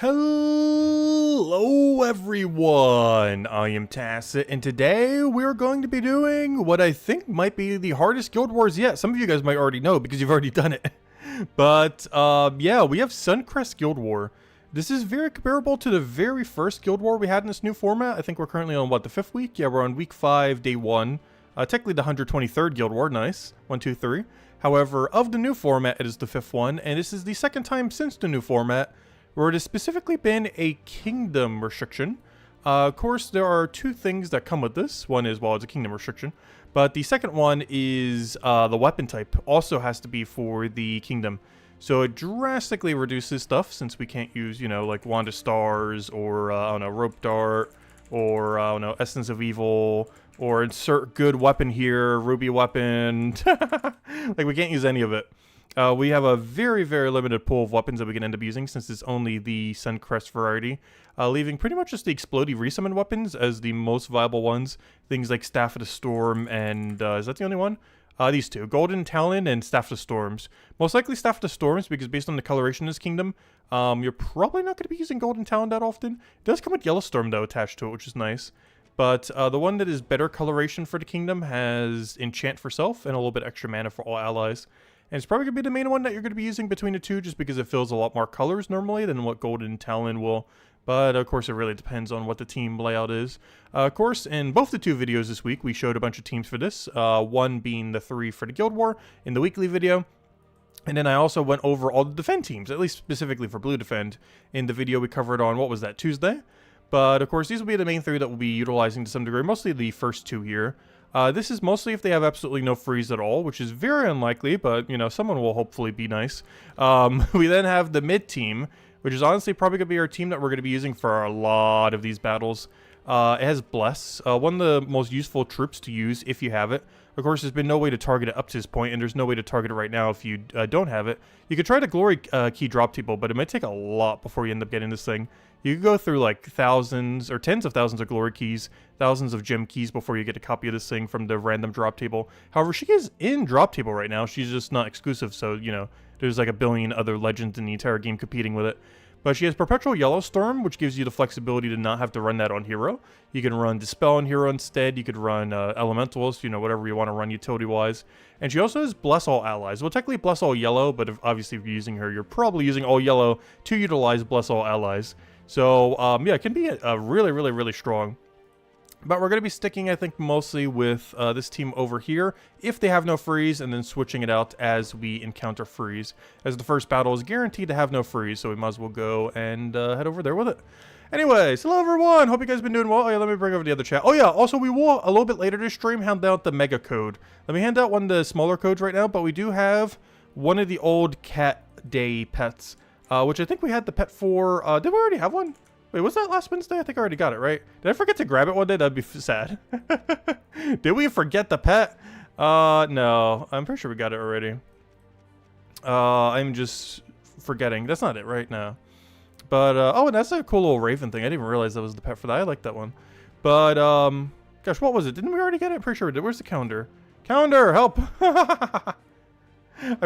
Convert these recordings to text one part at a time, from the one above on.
Hello everyone, I am Tacit, and today we're going to be doing what I think might be the hardest Guild Wars yet. Some of you guys might already know because you've already done it. But yeah, we have Suncrest Guild War. This is very comparable to the very first Guild War we had in this new format. I think we're currently on, what, the 5th week? Yeah, we're on week 5, day 1. Technically the 123rd Guild War, nice. 1, 2, 3. However, of the new format, it is the 5th one, and this is the second time since the new format where it has specifically been a kingdom restriction. Of course, there are two things that come with this. One is, well, it's a kingdom restriction. But the second one is the weapon type also has to be for the kingdom. So it drastically reduces stuff since we can't use, you know, like Wand of Stars or, I don't know, Rope Dart or, I don't know, Essence of Evil or insert good weapon here, Ruby weapon. Like, we can't use any of it. We have a very, very limited pool of weapons that we can end up using since it's only the Suncrest variety, leaving pretty much just the explodey resummon weapons as the most viable ones. Things like Staff of the Storm and, is that the only one? These two, Golden Talon and Staff of the Storms. Most likely Staff of the Storms because based on the coloration in this kingdom, you're probably not going to be using Golden Talon that often. It does come with Yellow Storm though attached to it, which is nice. But the one that is better coloration for the kingdom has Enchant for Self and a little bit extra mana for all allies. And it's probably going to be the main one that you're going to be using between the two just because it fills a lot more colors normally than what Golden Talon will. But, of course, it really depends on what the team layout is. Of course, in both the two videos this week, we showed a bunch of teams for this. One being the 3 for the Guild War in the weekly video. And then I also went over all the Defend teams, at least specifically for Blue Defend, in the video we covered on, what was that, Tuesday? But, of course, these will be the main 3 that we'll be utilizing to some degree, mostly the first 2 here. This is mostly if they have absolutely no freeze at all, which is very unlikely, but, you know, someone will hopefully be nice. We then have the mid team, which is honestly probably going to be our team that we're going to be using for a lot of these battles. It has Bless, one of the most useful troops to use if you have it. Of course, there's been no way to target it up to this point, and there's no way to target it right now if you don't have it. You could try to Glory Key drop table, but it might take a lot before you end up getting this thing. You could go through like thousands or tens of thousands of Glory Keys, thousands of Gem Keys before you get a copy of this thing from the random drop table. However, she is in drop table right now. She's just not exclusive, so, you know, there's like a billion other legends in the entire game competing with it. But she has Perpetual Yellow Storm, which gives you the flexibility to not have to run that on hero. You can run Dispel on hero instead. You could run Elementals, you know, whatever you want to run utility-wise. And she also has Bless All Allies. Well, technically Bless All Yellow, but obviously if you're using her, you're probably using All Yellow to utilize Bless All Allies. So, yeah, it can be really, really, really strong. But we're going to be sticking, I think, mostly with this team over here, if they have no freeze, and then switching it out as we encounter freeze. As the first battle is guaranteed to have no freeze, so we might as well go and head over there with it. Anyways, hello everyone! Hope you guys have been doing well. Oh, yeah, let me bring over the other chat. Oh yeah, also we will, a little bit later this stream, hand out the mega code. Let me hand out one of the smaller codes right now, but we do have one of the old Cat Day pets, which I think we had the pet for, did we already have one? Wait, was that last Wednesday? I think I already got it, right? Did I forget to grab it one day? That'd be sad. Did we forget the pet? No. I'm pretty sure we got it already. I'm just forgetting. That's not it right now. But, oh, and that's a cool little raven thing. I didn't even realize that was the pet for that. I like that one. But, gosh, what was it? Didn't we already get it? Pretty sure we did. Where's the calendar? Calendar, help! I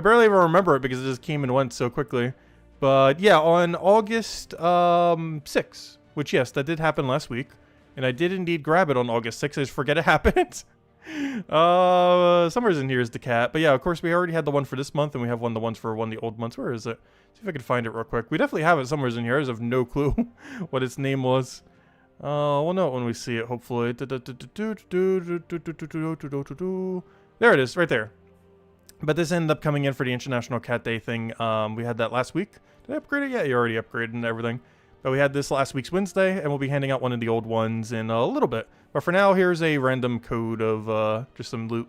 barely even remember it because it just came and went so quickly. But yeah, on August 6th, which yes, that did happen last week, and I did indeed grab it on August 6th. I just forget it happened. Somewhere's in here is the cat. But yeah, of course, we already had the one for this month, and we have the ones for one of the old months. Where is it? See if I can find it real quick. We definitely have it somewhere's in here. I just have no clue what its name was. We'll know it when we see it, hopefully. There it is, right there. But this ended up coming in for the International Cat Day thing. We had that last week. Did I upgrade it? Yeah, you already upgraded and everything. But we had this last week's Wednesday, and we'll be handing out one of the old ones in a little bit. But for now, here's a random code of just some loot.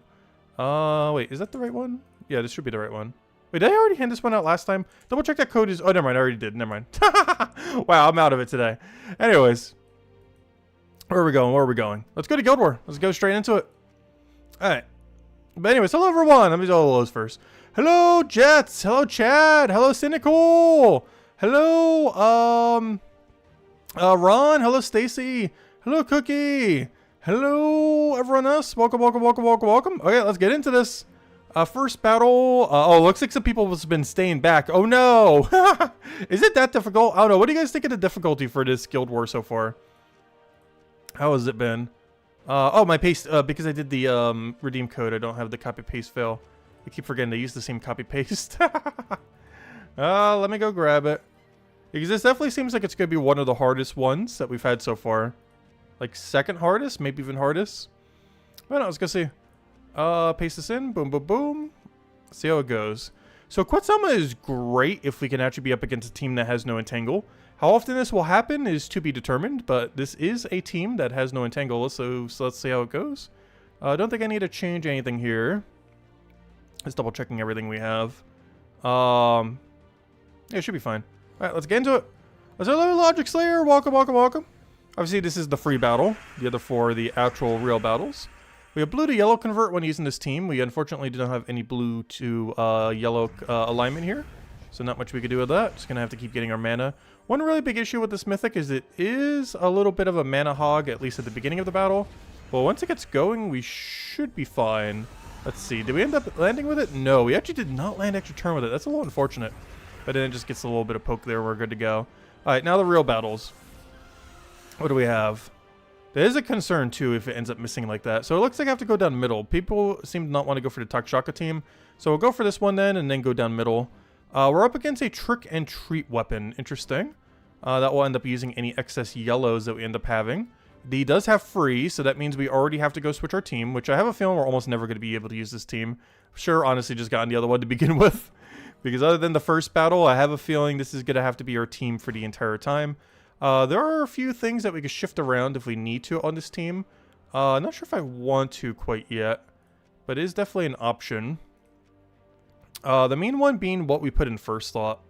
Wait, is that the right one? Yeah, this should be the right one. Wait, did I already hand this one out last time? Double check that code is... Oh, never mind, I already did. Never mind. Wow, I'm out of it today. Anyways. Where are we going? Where are we going? Let's go to Guild War. Let's go straight into it. Alright. But anyways, hello everyone. Let me do all hellos first. Hello Jets. Hello Chad. Hello Cynical. Hello Ron. Hello Stacy. Hello Cookie. Hello everyone else. Welcome, welcome, welcome, welcome, welcome. Okay, let's get into this. First battle. Oh, looks like some people have been staying back. Oh no! Is it that difficult? I don't know. What do you guys think of the difficulty for this Guild War so far? How has it been? Oh, my paste. Because I did the redeem code, I don't have the copy paste fail. I keep forgetting to use the same copy paste. Let me go grab it. Because this definitely seems like it's gonna be one of the hardest ones that we've had so far. Like second hardest, maybe even hardest. But no, let's go see. Paste this in. Boom, boom, boom. See how it goes. So Quetzalma is great if we can actually be up against a team that has no entangle. How often this will happen is to be determined, but this is a team that has no entangle, so let's see how it goes. I don't think I need to change anything here. Just double checking everything we have. Yeah, it should be fine. Alright, let's get into it. Let's hello, Logic Slayer. Welcome, welcome, welcome. Obviously, this is the free battle. The other four are the actual real battles. We have blue to yellow convert when using this team. We unfortunately do not have any blue to yellow alignment here. So not much we could do with that. Just going to have to keep getting our mana. One really big issue with this mythic is it is a little bit of a mana hog, at least at the beginning of the battle. But once it gets going, we should be fine. Let's see. Did we end up landing with it? No, we actually did not land extra turn with it. That's a little unfortunate. But then it just gets a little bit of poke there. We're good to go. All right, now the real battles. What do we have? There is a concern, too, if it ends up missing like that. So it looks like I have to go down middle. People seem to not want to go for the Takshaka team. So we'll go for this one then and then go down middle. We're up against a trick and treat weapon. Interesting. That will end up using any excess yellows that we end up having. D does have free, so that means we already have to go switch our team, which I have a feeling we're almost never going to be able to use this team. Sure, honestly, just gotten the other one to begin with. Because other than the first battle, I have a feeling this is going to have to be our team for the entire time. There are a few things that we could shift around if we need to on this team. Not sure if I want to quite yet, but it is definitely an option. The main one being what we put in first slot.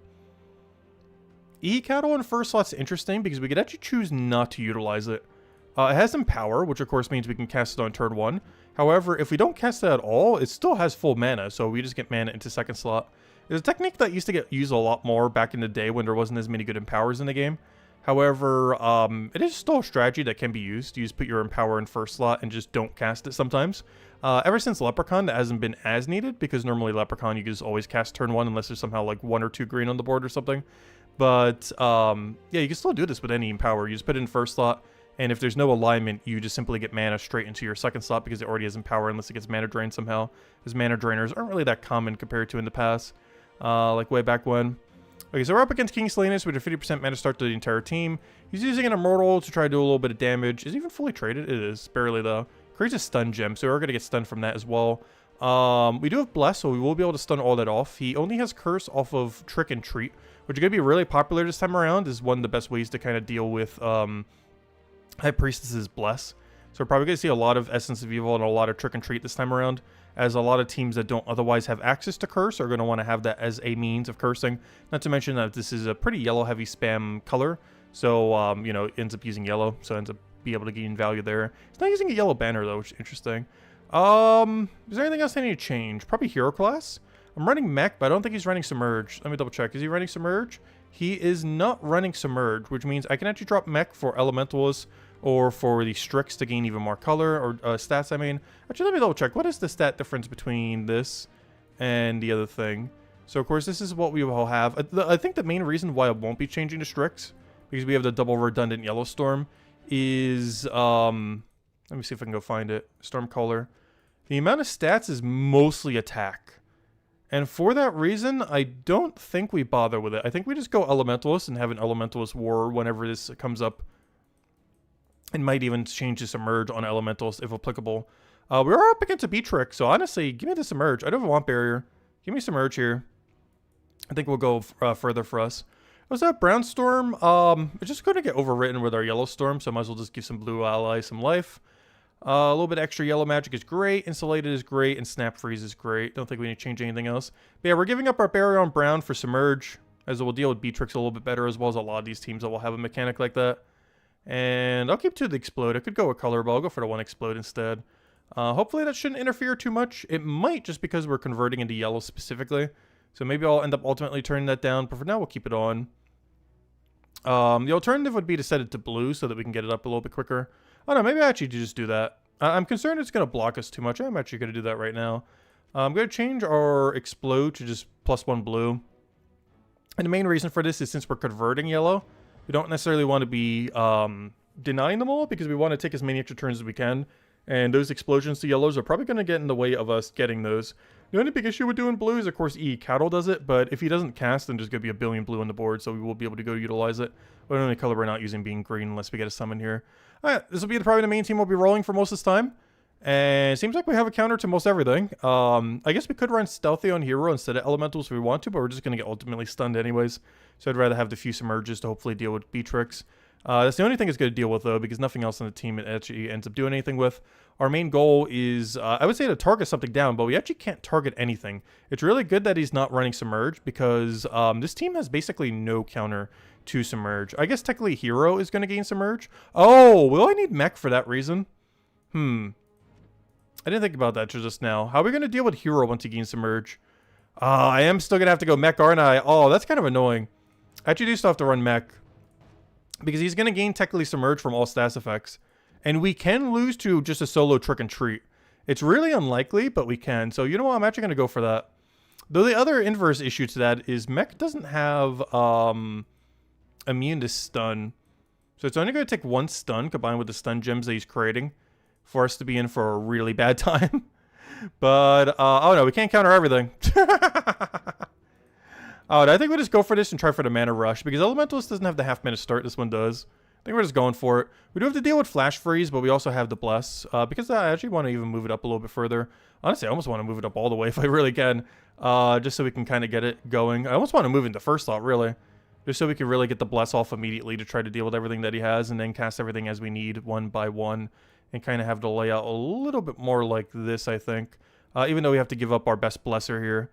E-Cattle in first slot's interesting because we could actually choose not to utilize it. It has Empower, which of course means we can cast it on turn 1. However, if we don't cast it at all, it still has full mana, so we just get mana into second slot. It's a technique that used to get used a lot more back in the day when there wasn't as many good Empowers in the game. However, it is still a strategy that can be used. You just put your Empower in first slot and just don't cast it sometimes. Ever since Leprechaun, that hasn't been as needed, because normally Leprechaun you can just always cast turn 1 unless there's somehow like 1 or 2 green on the board or something. But, yeah, you can still do this with any Empower. You just put it in first slot, and if there's no alignment, you just simply get mana straight into your second slot because it already has Empower unless it gets mana drained somehow. Because mana drainers aren't really that common compared to in the past, like way back when. Okay, so we're up against King Salinas with a 50% mana start to the entire team. He's using an Immortal to try to do a little bit of damage. Is he even fully traded? It is, barely though. Creates a stun gem, so we're going to get stunned from that as well. We do have Bless, so we will be able to stun all that off. He only has Curse off of Trick and Treat, which is going to be really popular this time around. Is one of the best ways to kind of deal with High Priestess's Bless. So we're probably going to see a lot of Essence of Evil and a lot of Trick and Treat this time around, as a lot of teams that don't otherwise have access to Curse are going to want to have that as a means of cursing. Not to mention that this is a pretty yellow-heavy spam color, so, you know, it ends up using yellow, so it ends up being able to gain value there. It's not using a yellow banner, though, which is interesting. Is there anything else I need to change? Probably Hero Class. I'm running Mech, but I don't think he's running Submerge. Let me double check. Is he running Submerge? He is not running Submerge, which means I can actually drop Mech for Elementalists or for the Strix to gain even more color, or stats, I mean. Actually, let me double check. What is the stat difference between this and the other thing? So, of course, this is what we will have. I think the main reason why I won't be changing to Strix, because we have the double redundant Yellow Storm, is, let me see if I can go find it. Stormcaller. The amount of stats is mostly attack. And for that reason, I don't think we bother with it. I think we just go Elementalist and have an Elementalist War whenever this comes up. It might even change to Submerge on Elementalist if applicable. We're up against a B-Trick, so honestly, give me the Submerge. I don't want Barrier. Give me Submerge here. I think we'll go further for us. Was that Brown Storm? It's just going to get overwritten with our Yellow Storm, so I might as well just give some blue allies some life. A little bit extra yellow magic is great, Insulated is great, and Snap Freeze is great. Don't think we need to change anything else. But yeah, we're giving up our Barrier on Brown for Submerge, as it will deal with B-Tricks a little bit better, as well as a lot of these teams that will have a mechanic like that. And I'll keep to the Explode. I could go with Color, but I'll go for the one Explode instead. Hopefully that shouldn't interfere too much. It might, just because we're converting into yellow specifically. So maybe I'll end up ultimately turning that down, but for now we'll keep it on. The alternative would be to set it to blue so that we can get it up a little bit quicker. Oh no, maybe I actually just do that. I'm concerned it's going to block us too much. I'm actually going to do that right now. I'm going to change our explode to just +1 blue. And the main reason for this is since we're converting yellow, we don't necessarily want to be denying them all because we want to take as many extra turns as we can. And those explosions to yellows are probably going to get in the way of us getting those. The only big issue with doing blue is, of course, Cattle does it. But if he doesn't cast, then there's going to be a billion blue on the board. So we will be able to go utilize it. But the only color we're not using being green unless we get a summon here. Alright, this will be probably the main team we'll be rolling for most of this time. And it seems like we have a counter to most everything. I guess we could run Stealthy on Hero instead of Elementals if we want to, but we're just going to get ultimately stunned anyways. So I'd rather have the few Submerges to hopefully deal with Beatrix. That's the only thing it's going to deal with, though, because nothing else on the team it actually ends up doing anything with. Our main goal is, I would say, to target something down, but we actually can't target anything. It's really good that he's not running Submerge, because this team has basically no counter to Submerge. I guess technically Hero is going to gain Submerge. Oh, will I need Mech for that reason? I didn't think about that just now. How are we going to deal with Hero once he gains Submerge? I am still going to have to go Mech, aren't I? Oh, that's kind of annoying. I actually do still have to run Mech. Because he's going to gain technically Submerge from all stats effects. And we can lose to just a solo Trick and Treat. It's really unlikely, but we can. So you know what? I'm actually going to go for that. Though the other inverse issue to that is Mech doesn't have immune to stun. So it's only going to take one stun combined with the stun gems that he's creating for us to be in for a really bad time. But, oh no, we can't counter everything. I think we'll just go for this and try for the mana rush, because Elementalist doesn't have the half mana start, this one does. I think we're just going for it. We do have to deal with Flash Freeze, but we also have the Bless, because I actually want to even move it up a little bit further. Honestly, I almost want to move it up all the way if I really can, just so we can kind of get it going. I almost want to move into First Thought, really, just so we can really get the Bless off immediately to try to deal with everything that he has, and then cast everything as we need, one by one, and kind of have the layout a little bit more like this, I think. Even though we have to give up our best Blesser here.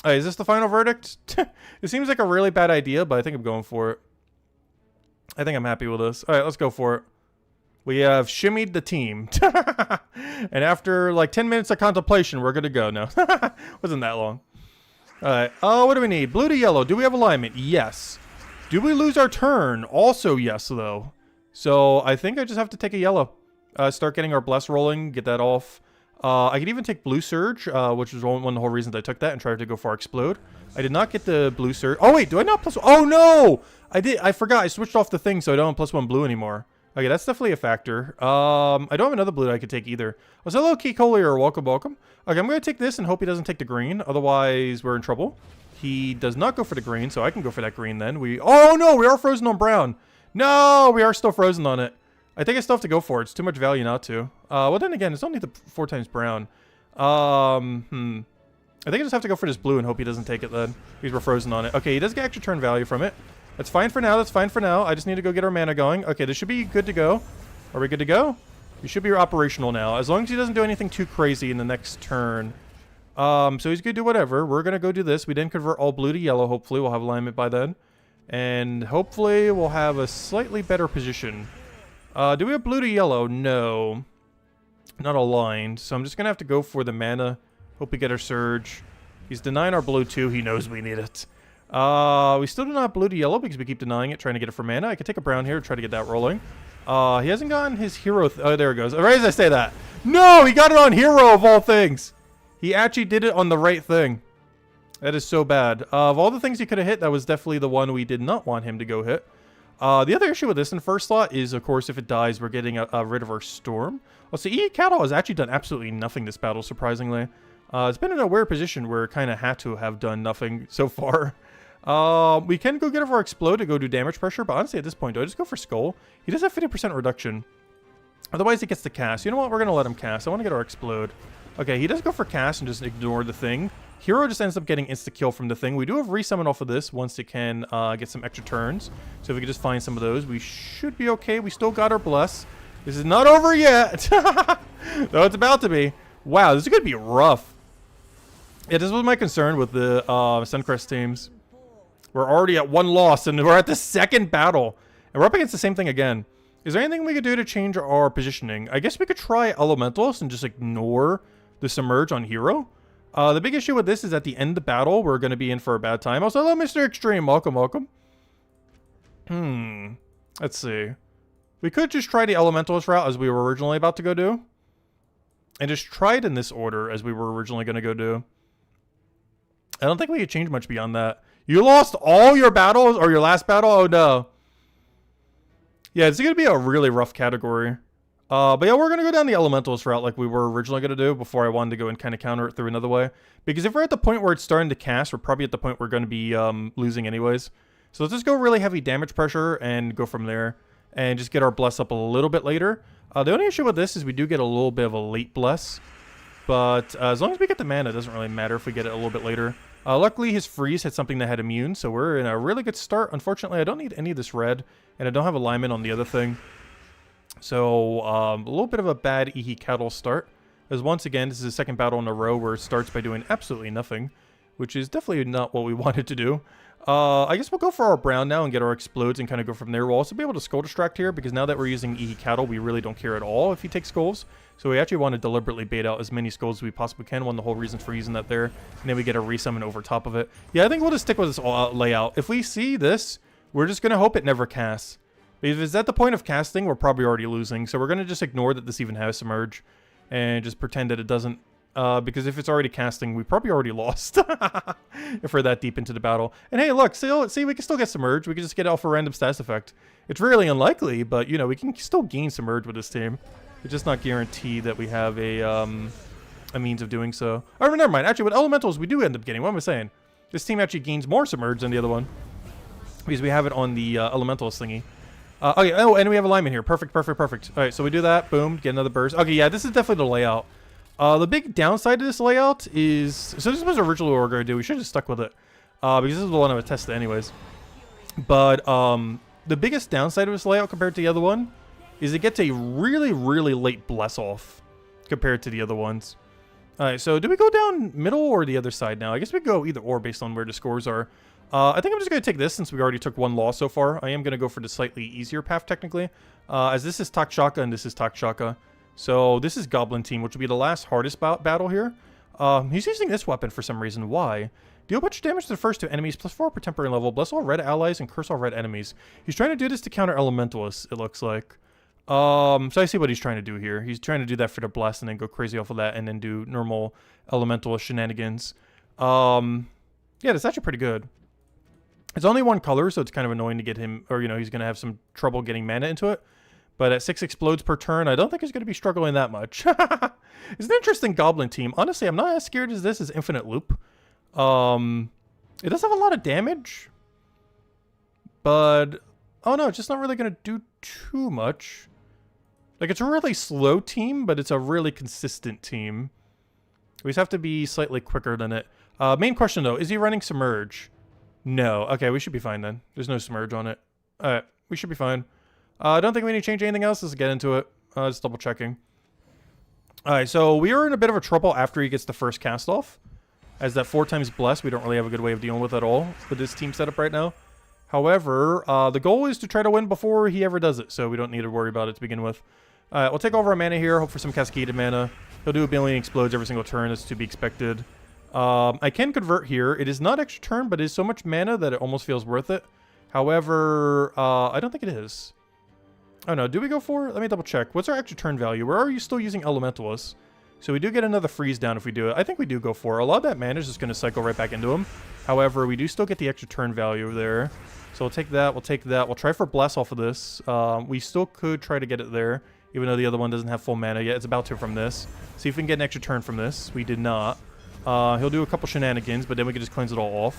Hey, is this the final verdict? It seems like a really bad idea, but I think I'm going for it. I think I'm happy with this. Alright, let's go for it. We have shimmied the team. And after like 10 minutes of contemplation, we're good to go. No, wasn't that long. Alright, what do we need? Blue to yellow. Do we have alignment? Yes. Do we lose our turn? Also yes, though. So I think I just have to take a yellow. Start getting our Bless rolling, get that off. I could even take Blue Surge, which is one of the whole reasons I took that and tried to go for Explode. I did not get the Blue Surge. Oh, wait, do I not plus... Oh, no! I forgot. I switched off the thing, so I don't have +1 blue anymore. Okay, that's definitely a factor. I don't have another blue that I could take either. Was hello, Key Collier. Welcome, welcome. Okay, I'm going to take this and hope he doesn't take the green. Otherwise, we're in trouble. He does not go for the green, so I can go for that green then. Oh, no! We are frozen on brown. No! We are still frozen on it. I think I still have to go for it. It's too much value not to. Well, then again, it's only the 4 times brown. I think I just have to go for this blue and hope he doesn't take it then. Because we're frozen on it. Okay, he does get extra turn value from it. That's fine for now. That's fine for now. I just need to go get our mana going. Okay, this should be good to go. Are we good to go? We should be operational now. As long as he doesn't do anything too crazy in the next turn. So he's going to do whatever. We're going to go do this. We didn't convert all blue to yellow. Hopefully, we'll have alignment by then. And hopefully, we'll have a slightly better position. Do we have blue to yellow? No. Not aligned. So I'm just going to have to go for the mana. Hope we get our Surge. He's denying our blue too. He knows we need it. We still do not have blue to yellow because we keep denying it, trying to get it for mana. I could take a brown here, try to get that rolling. He hasn't gotten his hero... oh, there it goes. Right as I say that. No! He got it on hero of all things! He actually did it on the right thing. That is so bad. Of all the things he could have hit, that was definitely the one we did not want him to go hit. The other issue with this in first slot is, of course, if it dies, we're getting rid of our Storm. Well, so Cattle has actually done absolutely nothing this battle, surprisingly. It's been in a weird position where it kind of had to have done nothing so far. We can go get our Explode to go do damage pressure, but honestly, at this point, do I just go for Skull? He does have 50% reduction. Otherwise, he gets the cast. You know what? We're going to let him cast. I want to get our Explode. Okay, he does go for cast and just ignore the thing. Hero just ends up getting insta-kill from the thing. We do have resummon off of this once it can get some extra turns. So if we can just find some of those, we should be okay. We still got our Bless. This is not over yet. Though it's about to be. Wow, this is going to be rough. Yeah, this was my concern with the Suncrest teams. We're already at 1 loss, and we're at the 2nd battle. And we're up against the same thing again. Is there anything we could do to change our positioning? I guess we could try Elementalist and just ignore the Submerge on Hero. The big issue with this is at the end of the battle, we're going to be in for a bad time. Also, hello, Mr. Extreme. Welcome, welcome. Let's see. We could just try the Elementalist route as we were originally about to go do. And just try it in this order as we were originally going to go do. I don't think we could change much beyond that. You lost all your battles, or your last battle? Oh no. Yeah, it's going to be a really rough category. But yeah, we're going to go down the elementals route like we were originally going to do before I wanted to go and kind of counter it through another way. Because if we're at the point where it's starting to cast, we're probably at the point we're going to be losing anyways. So let's just go really heavy damage pressure and go from there. And just get our bless up a little bit later. The only issue with this is we do get a little bit of a late bless. But as long as we get the mana, it doesn't really matter if we get it a little bit later. Luckily, his freeze had something that had immune, so we're in a really good start. Unfortunately, I don't need any of this red, and I don't have alignment on the other thing. So, a little bit of a bad Ihi Cattle start. As once again, this is the second battle in a row where it starts by doing absolutely nothing, which is definitely not what we wanted to do. I guess we'll go for our brown now and get our explodes and kind of go from there. We'll also be able to skull distract here because now that we're using Ihi Cattle, we really don't care at all if he takes skulls. So we actually want to deliberately bait out as many skulls as we possibly can. One of the whole reasons for using that there. And then we get a resummon over top of it. Yeah, I think we'll just stick with this all-out layout. If we see this, we're just going to hope it never casts. If it's at the point of casting, we're probably already losing. So we're going to just ignore that this even has Submerge and just pretend that it doesn't. Because if it's already casting, we probably already lost if we're that deep into the battle. And hey, look, see, we can still get Submerge. We can just get it off a random status effect. It's really unlikely, but, you know, we can still gain Submerge with this team. It's just not guaranteed that we have a means of doing so. Oh, never mind. Actually, with Elementals, we do end up getting. What am I saying? This team actually gains more Submerge than the other one. Because we have it on the Elementalist thingy. Okay, oh, and we have alignment here. Perfect, perfect, perfect. All right, so we do that. Boom, get another burst. Okay, yeah, this is definitely the layout. The big downside to this layout is... So this was originally what we were going to do. We should have stuck with it. Because this is the one I would test anyways. But the biggest downside of this layout compared to the other one is it gets a really, really late bless off compared to the other ones. Alright, so do we go down middle or the other side now? I guess we go either or based on where the scores are. I think I'm just going to take this since we already took one loss so far. I am going to go for the slightly easier path technically. As this is Takshaka and this is Takshaka. So this is Goblin Team, which will be the last hardest battle here. He's using this weapon for some reason. Why? Deal a bunch of damage to the first two enemies, +4 per temporary level, bless all red allies, and curse all red enemies. He's trying to do this to counter Elementalists, it looks like. So I see what he's trying to do here. He's trying to do that for the blast and then go crazy off of that and then do normal Elementalist shenanigans. Yeah, that's actually pretty good. It's only one color, so it's kind of annoying to get him, or, you know, he's going to have some trouble getting mana into it. But at 6 explodes per turn, I don't think he's going to be struggling that much. It's an interesting Goblin Team. Honestly, I'm not as scared as this as Infinite Loop. It does have a lot of damage. But, oh no, it's just not really going to do too much. Like, it's a really slow team, but it's a really consistent team. We just have to be slightly quicker than it. Main question, though, is he running Submerge? No. Okay, we should be fine then. There's no Submerge on it. Alright, we should be fine. I don't think we need to change anything else. Let's get into it. Just double checking. Alright, so we are in a bit of a trouble after he gets the first cast off. As that 4 times bless, we don't really have a good way of dealing with at all with this team setup right now. However, the goal is to try to win before he ever does it, so we don't need to worry about it to begin with. Alright, we'll take over our mana here, hope for some cascaded mana. He'll do a billion explodes every single turn, that's to be expected. I can convert here. It is not extra turn, but it is so much mana that it almost feels worth it. However, I don't think it is. Oh no, do we go for it? Let me double check. What's our extra turn value? We're already still using Elementalists. So we do get another freeze down if we do it. I think we do go for it. A lot of that mana is just going to cycle right back into him. However, we do still get the extra turn value there. So we'll take that, we'll take that. We'll try for Bless off of this. We still could try to get it there, even though the other one doesn't have full mana yet. It's about to from this. See if we can get an extra turn from this. We did not. He'll do a couple shenanigans, but then we can just cleanse it all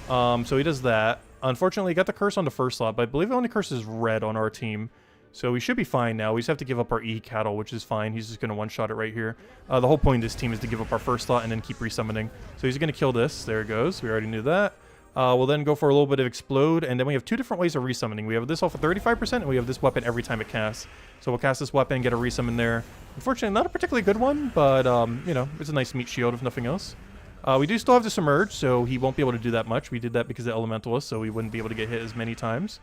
off. So he does that. Unfortunately, he got the curse on the first slot, but I believe it only curses red on our team. So we should be fine now. We just have to give up our E cattle, which is fine. He's just going to one-shot it right here. The whole point of this team is to give up our first slot and then keep resummoning. So he's going to kill this. There it goes. We already knew that. We'll then go for a little bit of explode, and then we have 2 different ways of resummoning. We have this off of 35%, and we have this weapon every time it casts. So we'll cast this weapon, get a resummon there. Unfortunately, not a particularly good one, but, you know, it's a nice meat shield if nothing else. We do still have to submerge, so he won't be able to do that much. We did that because of the Elementalist, so we wouldn't be able to get hit as many times.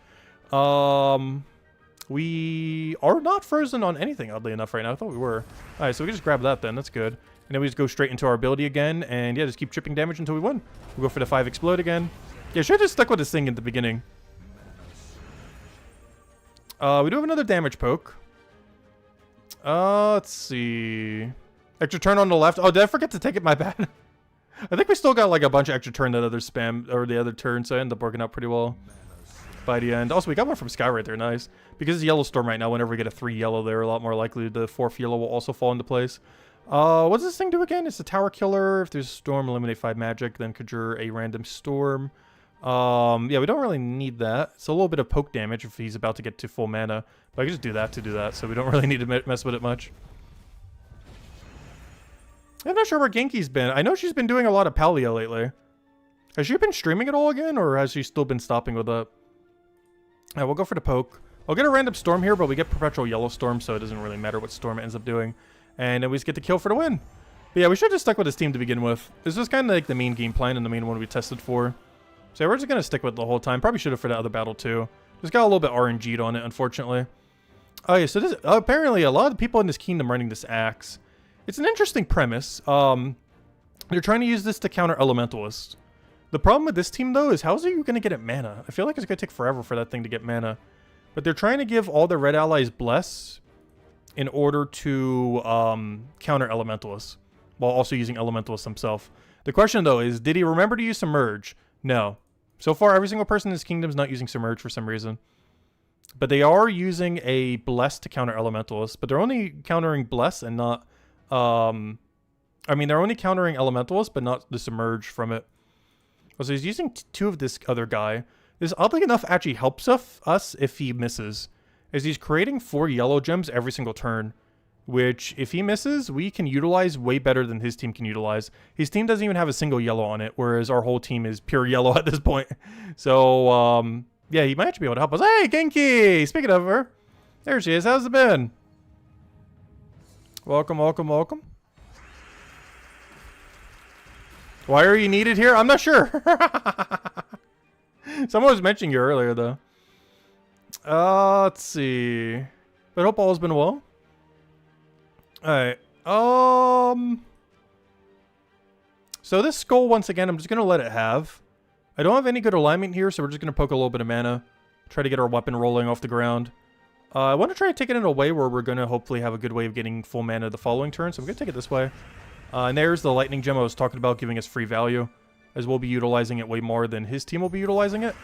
We are not frozen on anything, oddly enough, right now. I thought we were. Alright, so we can just grab that then. That's good. And then we just go straight into our ability again. And yeah, just keep chipping damage until we win. We'll go for the 5 explode again. Yeah, should have just stuck with this thing at the beginning. We do have another damage poke. Let's see. Extra turn on the left. Oh, did I forget to take it? My bad. I think we still got like a bunch of extra turn that other spam or the other turn, so I ended up working out pretty well by the end. Also, we got one from Sky right there. Nice. Because it's yellow storm right now, whenever we get a 3 yellow there, a lot more likely the 4th yellow will also fall into place. What does this thing do again? It's a tower killer. If there's a storm, eliminate 5 magic, then conjure a random storm. Yeah, we don't really need that. It's a little bit of poke damage if he's about to get to full mana. But I can just do that to do that, so we don't really need to mess with it much. I'm not sure where Genki's been. I know she's been doing a lot of Paleo lately. Has she been streaming at all again, or has she still been stopping with that? Yeah, we'll go for the poke. I'll get a random storm here, but we get perpetual yellow storm, so it doesn't really matter what storm it ends up doing. And then we just get the kill for the win. But yeah, we should have just stuck with this team to begin with. This was kind of like the main game plan and the main one we tested for. So yeah, we're just going to stick with it the whole time. Probably should have for that other battle too. Just got a little bit RNG'd on it, unfortunately. Oh yeah, so this, apparently a lot of the people in this kingdom running this axe. It's an interesting premise. They're trying to use this to counter Elementalist. The problem with this team, though, is how's you going to get it mana? I feel like it's going to take forever for that thing to get mana. But they're trying to give all their red allies Bless in order to counter Elementalist, while also using Elementalist himself. The question, though, is did he remember to use Submerge? No. So far, every single person in this kingdom is not using Submerge for some reason. But they are using a Bless to counter Elementalist, but they're only countering Bless and not... I mean, they're only countering Elementalist, but not the Submerge from it. So he's using 2 of this other guy. This, oddly enough, actually helps us if he misses. As he's creating 4 yellow gems every single turn. Which, if he misses, we can utilize way better than his team can utilize. His team doesn't even have a single yellow on it, whereas our whole team is pure yellow at this point. So, yeah, he might actually be able to help us. Hey, Genki! Speaking of her, there she is. How's it been? Welcome, welcome, welcome. Why are you needed here? I'm not sure. Someone was mentioning you earlier, though. Let's see. But I hope all has been well. Alright. So this skull, once again, I'm just going to let it have. I don't have any good alignment here, so we're just going to poke a little bit of mana. Try to get our weapon rolling off the ground. I want to try to take it in a way where we're going to hopefully have a good way of getting full mana the following turn, so I'm going to take it this way. And there's the lightning gem I was talking about, giving us free value, as we'll be utilizing it way more than his team will be utilizing it.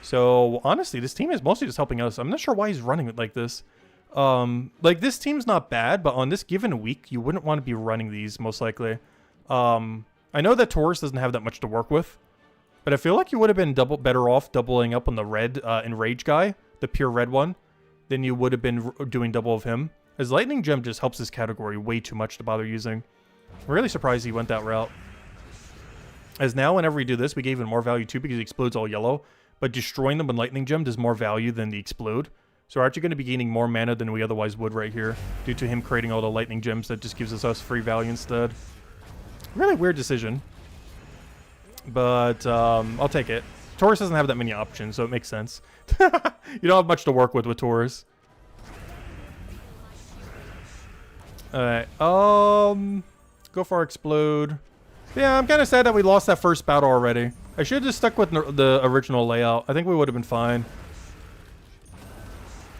So honestly, this team is mostly just helping us. I'm not sure why he's running it like this. Like this team's not bad, but on this given week, you wouldn't want to be running these most likely. I know that Taurus doesn't have that much to work with, but I feel like you would have been better off doubling up on the red Enrage guy, the pure red one, than you would have been doing double of him. As Lightning Gem just helps this category way too much to bother using. I'm really surprised he went that route. As now, whenever we do this, we get even more value too because he explodes all yellow. But destroying them with Lightning Gem does more value than the explode. So we're actually going to be gaining more mana than we otherwise would right here, due to him creating all the Lightning Gems that just gives us free value instead. Really weird decision. But I'll take it. Taurus doesn't have that many options, so it makes sense. You don't have much to work with Taurus. Alright, go for our explode. Yeah, I'm kind of sad that we lost that first battle already. I should have just stuck with the original layout. I think we would have been fine.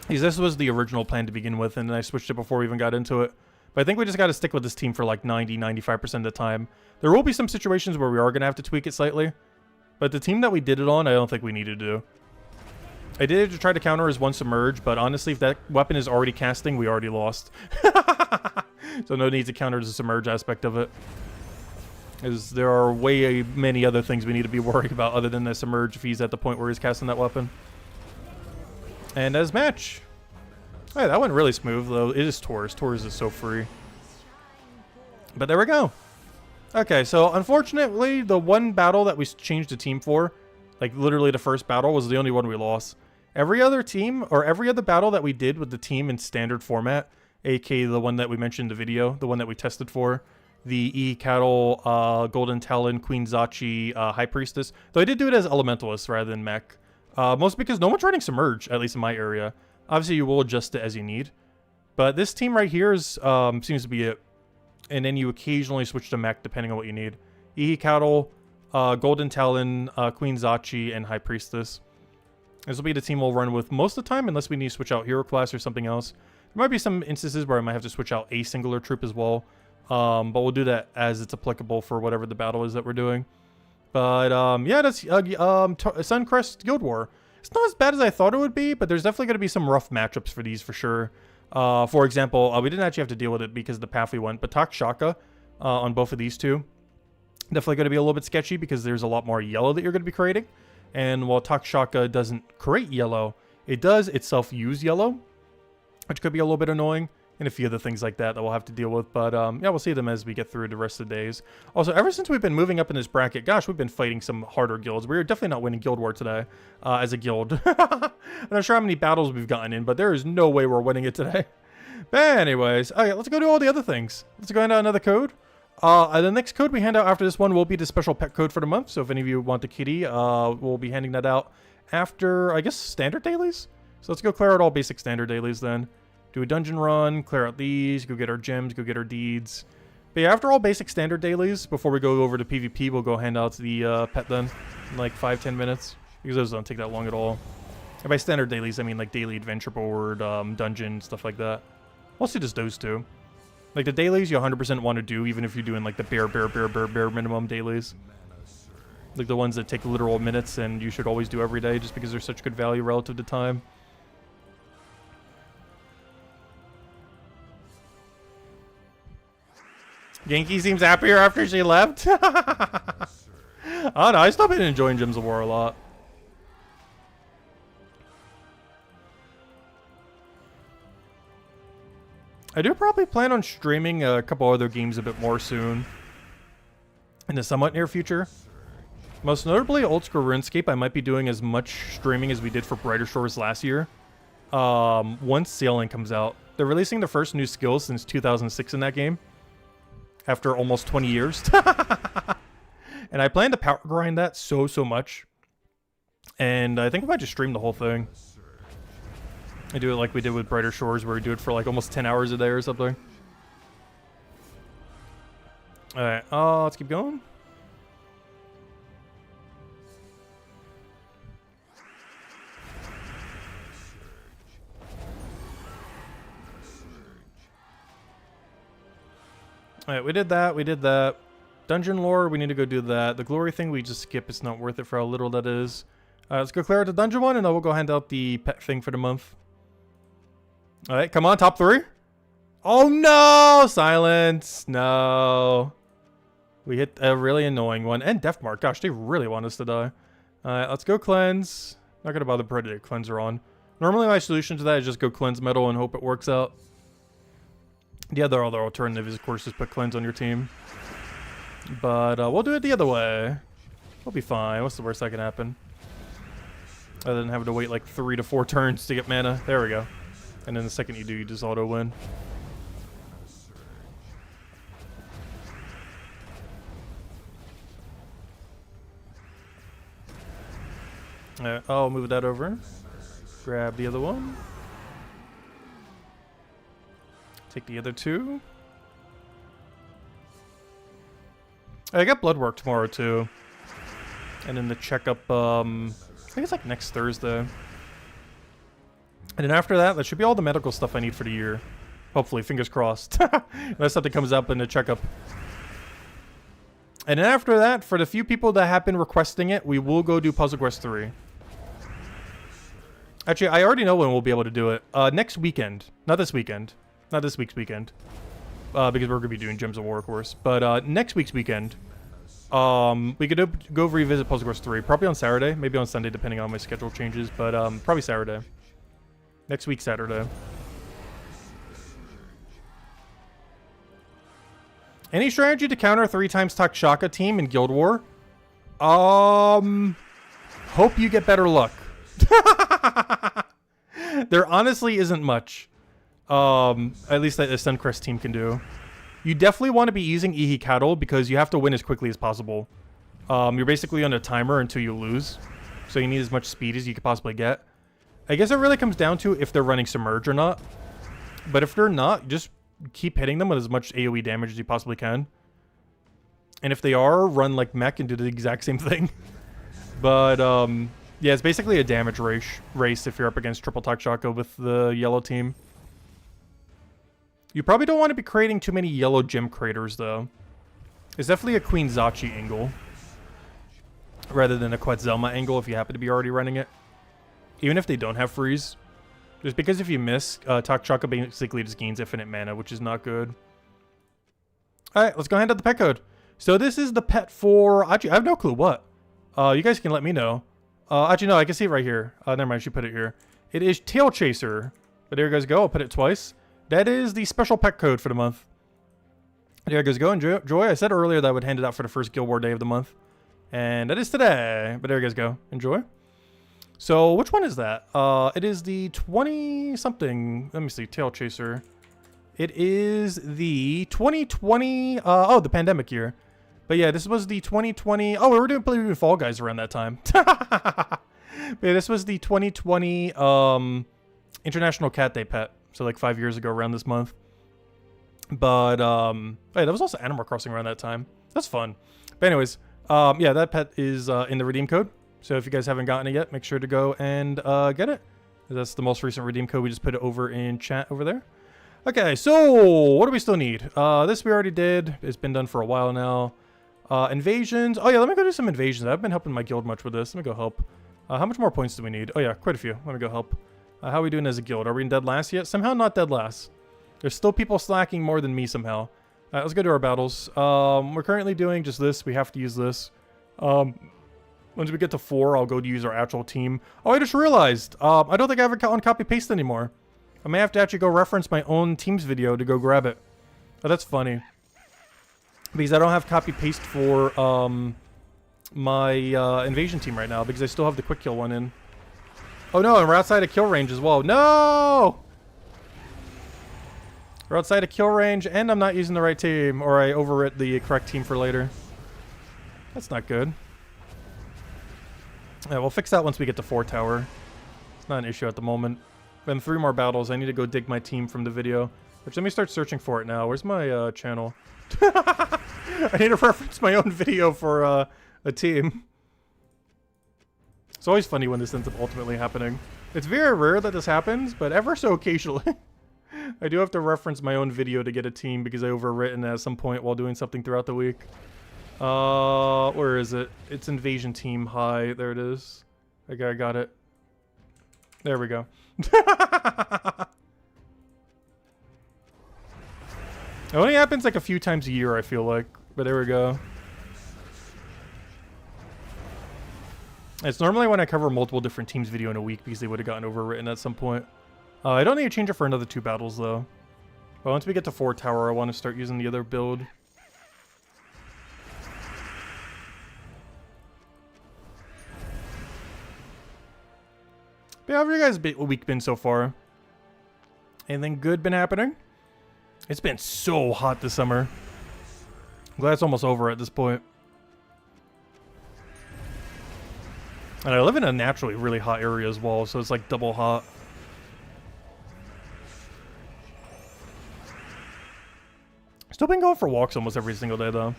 Because this was the original plan to begin with, and then I switched it before we even got into it. But I think we just got to stick with this team for like 90-95% of the time. There will be some situations where we are going to have to tweak it slightly. But the team that we did it on, I don't think we need to do. I did it to try to counter his one Submerge, but honestly, if that weapon is already casting, we already lost. So no need to counter the Submerge aspect of it. Because there are way many other things we need to be worried about other than the Submerge if he's at the point where he's casting that weapon. And as match. Hey, that went really smooth, though. It is Taurus. Taurus is so free. But there we go. Okay, so unfortunately, the one battle that we changed the team for, like literally the first battle, was the only one we lost. Every other team, or every other battle that we did with the team in standard format, aka the one that we mentioned in the video, the one that we tested for, the E Cattle, Golden Talon, Queen Zachi, High Priestess, though I did do it as Elementalist rather than Mech. Mostly because no one's running Submerge, at least in my area. Obviously, you will adjust it as you need. But this team right here is, seems to be it. And then you occasionally switch to Mech depending on what you need. E Cattle, Golden Talon, Queen Zachi, and High Priestess. This will be the team we'll run with most of the time, unless we need to switch out Hero Class or something else. There might be some instances where I might have to switch out a singular troop as well. But we'll do that as it's applicable for whatever the battle is that we're doing. But yeah, that's Suncrest Guild War. It's not as bad as I thought it would be, but there's definitely going to be some rough matchups for these for sure. For example, we didn't actually have to deal with it because of the path we went, but Takshaka on both of these two. Definitely going to be a little bit sketchy because there's a lot more yellow that you're going to be creating. And while Takshaka doesn't create yellow, it does itself use yellow, which could be a little bit annoying. And a few other things like that we'll have to deal with. But yeah, we'll see them as we get through the rest of the days. Also, ever since we've been moving up in this bracket, gosh, we've been fighting some harder guilds. We're definitely not winning Guild War today as a guild. I'm not sure how many battles we've gotten in, but there is no way we're winning it today. But anyways, okay, let's go do all the other things. Let's go hand out another code. The next code we hand out after this one will be the special pet code for the month. So if any of you want the kitty, we'll be handing that out after, I guess, standard dailies. So let's go clear out all basic standard dailies then. Do a dungeon run, clear out these, go get our gems, go get our deeds. But yeah, after all basic standard dailies, before we go over to PvP, we'll go hand out the pet then in like 5-10 minutes. Because those don't take that long at all. And by standard dailies, I mean like daily adventure board, dungeon, stuff like that. Mostly just those two. Like the dailies you 100% want to do, even if you're doing like the bare minimum dailies. Like the ones that take literal minutes and you should always do every day just because they're such good value relative to time. Genki seems happier after she left. I don't know, I still been enjoying Gems of War a lot. I do probably plan on streaming a couple other games a bit more soon. In the somewhat near future. Most notably, Old School RuneScape, I might be doing as much streaming as we did for Brighter Shores last year. Once Sailing comes out. They're releasing the first new skills since 2006 in that game. After almost 20 years. And I plan to power grind that so much. And I think I might just stream the whole thing. I do it like we did with Brighter Shores, where we do it for like almost 10 hours a day or something. Alright, let's keep going. Alright, we did that. Dungeon lore, we need to go do that. The glory thing, we just skip. It's not worth it for how little that is. Let's go clear out the dungeon one, and then we'll go hand out the pet thing for the month. Alright, come on, top 3. Oh no! Silence! No. We hit a really annoying one. And Death Mark. Gosh, they really want us to die. Alright, let's go cleanse. Not gonna bother putting a cleanser on. Normally my solution to that is just go cleanse metal and hope it works out. The other alternative is, of course, just put cleanse on your team. But we'll do it the other way. We'll be fine. What's the worst that can happen? Other than having to wait like 3 to 4 turns to get mana. There we go. And then the second you do, you just auto-win. Alright, I'll move that over. Grab the other one. Take the other 2. I got blood work tomorrow too. And then the checkup, I think it's like next Thursday. And then after that, that should be all the medical stuff I need for the year. Hopefully, fingers crossed. Unless something comes up in the checkup. And then after that, for the few people that have been requesting it, we will go do Puzzle Quest 3. Actually, I already know when we'll be able to do it. Next weekend. Not this weekend. Not this week's weekend. Because we're going to be doing Gems of War, of course. But next week's weekend, we could go revisit Puzzle Quest 3. Probably on Saturday. Maybe on Sunday, depending on my schedule changes. But probably Saturday. Next week, Saturday. Any strategy to counter 3 times Takshaka team in Guild War? Hope you get better luck. There honestly isn't much. At least that the Suncrest team can do. You definitely want to be using Ihikado because you have to win as quickly as possible. You're basically on a timer until you lose. So you need as much speed as you could possibly get. I guess it really comes down to if they're running Submerge or not. But if they're not, just keep hitting them with as much AoE damage as you possibly can. And if they are, run like mech and do the exact same thing. But, yeah, it's basically a damage race if you're up against Triple Takshaka with the yellow team. You probably don't want to be creating too many yellow gem craters, though. It's definitely a Queen Zachi angle, rather than a Quetzalma angle if you happen to be already running it. Even if they don't have freeze. Just because if you miss, Takchaka basically just gains infinite mana, which is not good. Alright, let's go hand out the pet code. So this is the pet for... Actually, I have no clue what. You guys can let me know. Actually, no, I can see it right here. Never mind, I should put it here. It is Tail Chaser. But there you guys go. I'll put it twice. That is the special pet code for the month. There you guys go. Enjoy. I said earlier that I would hand it out for the first Guild War day of the month. And that is today. But there you guys go. Enjoy. So, which one is that? It is the 20-something. Let me see. Tail Chaser. It is the 2020... oh, the pandemic year. But yeah, this was the 2020... Oh, we were doing Fall Guys around that time. But yeah, this was the 2020 International Cat Day pet. So like 5 years ago around this month. But, hey, that was also Animal Crossing around that time. That's fun. But anyways, yeah, that pet is in the redeem code. So if you guys haven't gotten it yet, make sure to go and get it. That's the most recent redeem code. We just put it over in chat over there. Okay, so what do we still need? This we already did. It's been done for a while now. Invasions. Oh yeah, let me go do some invasions. I've been helping my guild much with this. Let me go help. How much more points do we need? Oh yeah, quite a few. Let me go help. How are we doing as a guild? Are we in dead last yet? Somehow not dead last. There's still people slacking more than me somehow. Alright, let's go to our battles. We're currently doing just this. We have to use this. Once we get to 4, I'll go to use our actual team. Oh, I just realized. I don't think I have it on copy-paste anymore. I may have to actually go reference my own team's video to go grab it. Oh, that's funny. Because I don't have copy-paste for my invasion team right now. Because I still have the quick kill one in. Oh no, and we're outside of kill range as well. No! We're outside of kill range, and I'm not using the right team. Or I overwrit the correct team for later. That's not good. Yeah, we'll fix that once we get to 4 tower. It's not an issue at the moment. Been 3 more battles. I need to go dig my team from the video. Which, let me start searching for it now. Where's my channel? I need to reference my own video for a team. It's always funny when this ends up ultimately happening. It's very rare that this happens, but ever so occasionally. I do have to reference my own video to get a team because I overwritten at some point while doing something throughout the week. Where is it? It's invasion team high. There it is. Okay, I got it. There we go. It only happens like a few times a year, I feel like. But there we go. It's normally when I cover multiple different teams' video in a week because they would have gotten overwritten at some point. I don't need to change it for another 2 battles, though. But once we get to 4 tower, I want to start using the other build. But how have you guys' week been so far? Anything good been happening? It's been so hot this summer. I'm glad it's almost over at this point. And I live in a naturally really hot area as well, so it's like double hot. Still been going for walks almost every single day, though.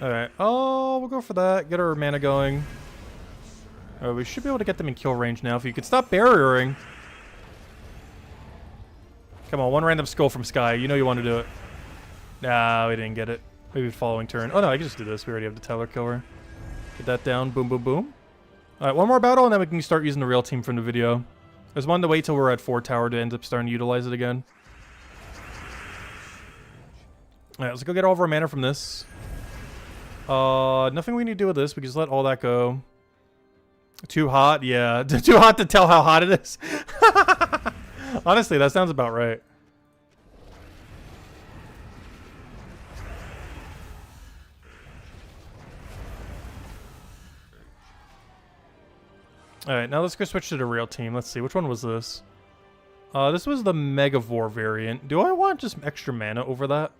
Alright, oh, we'll go for that. Get our mana going. Oh, we should be able to get them in kill range now if you could stop barriering. Come on, one random skull from Sky. You know you want to do it. Nah, we didn't get it. Maybe the following turn. Oh no, I can just do this. We already have the Tyler Killer. Get that down. Boom, boom, boom. Alright, one more battle and then we can start using the real team from the video. I just wanted to wait till we're at 4 tower to end up starting to utilize it again. Alright, let's go get all of our mana from this. Nothing we need to do with this. We can just let all that go. Too hot? Yeah. Too hot to tell how hot it is. Honestly, that sounds about right. Alright, now let's go switch to the real team. Let's see, which one was this? This was the Megavore variant. Do I want just extra mana over that?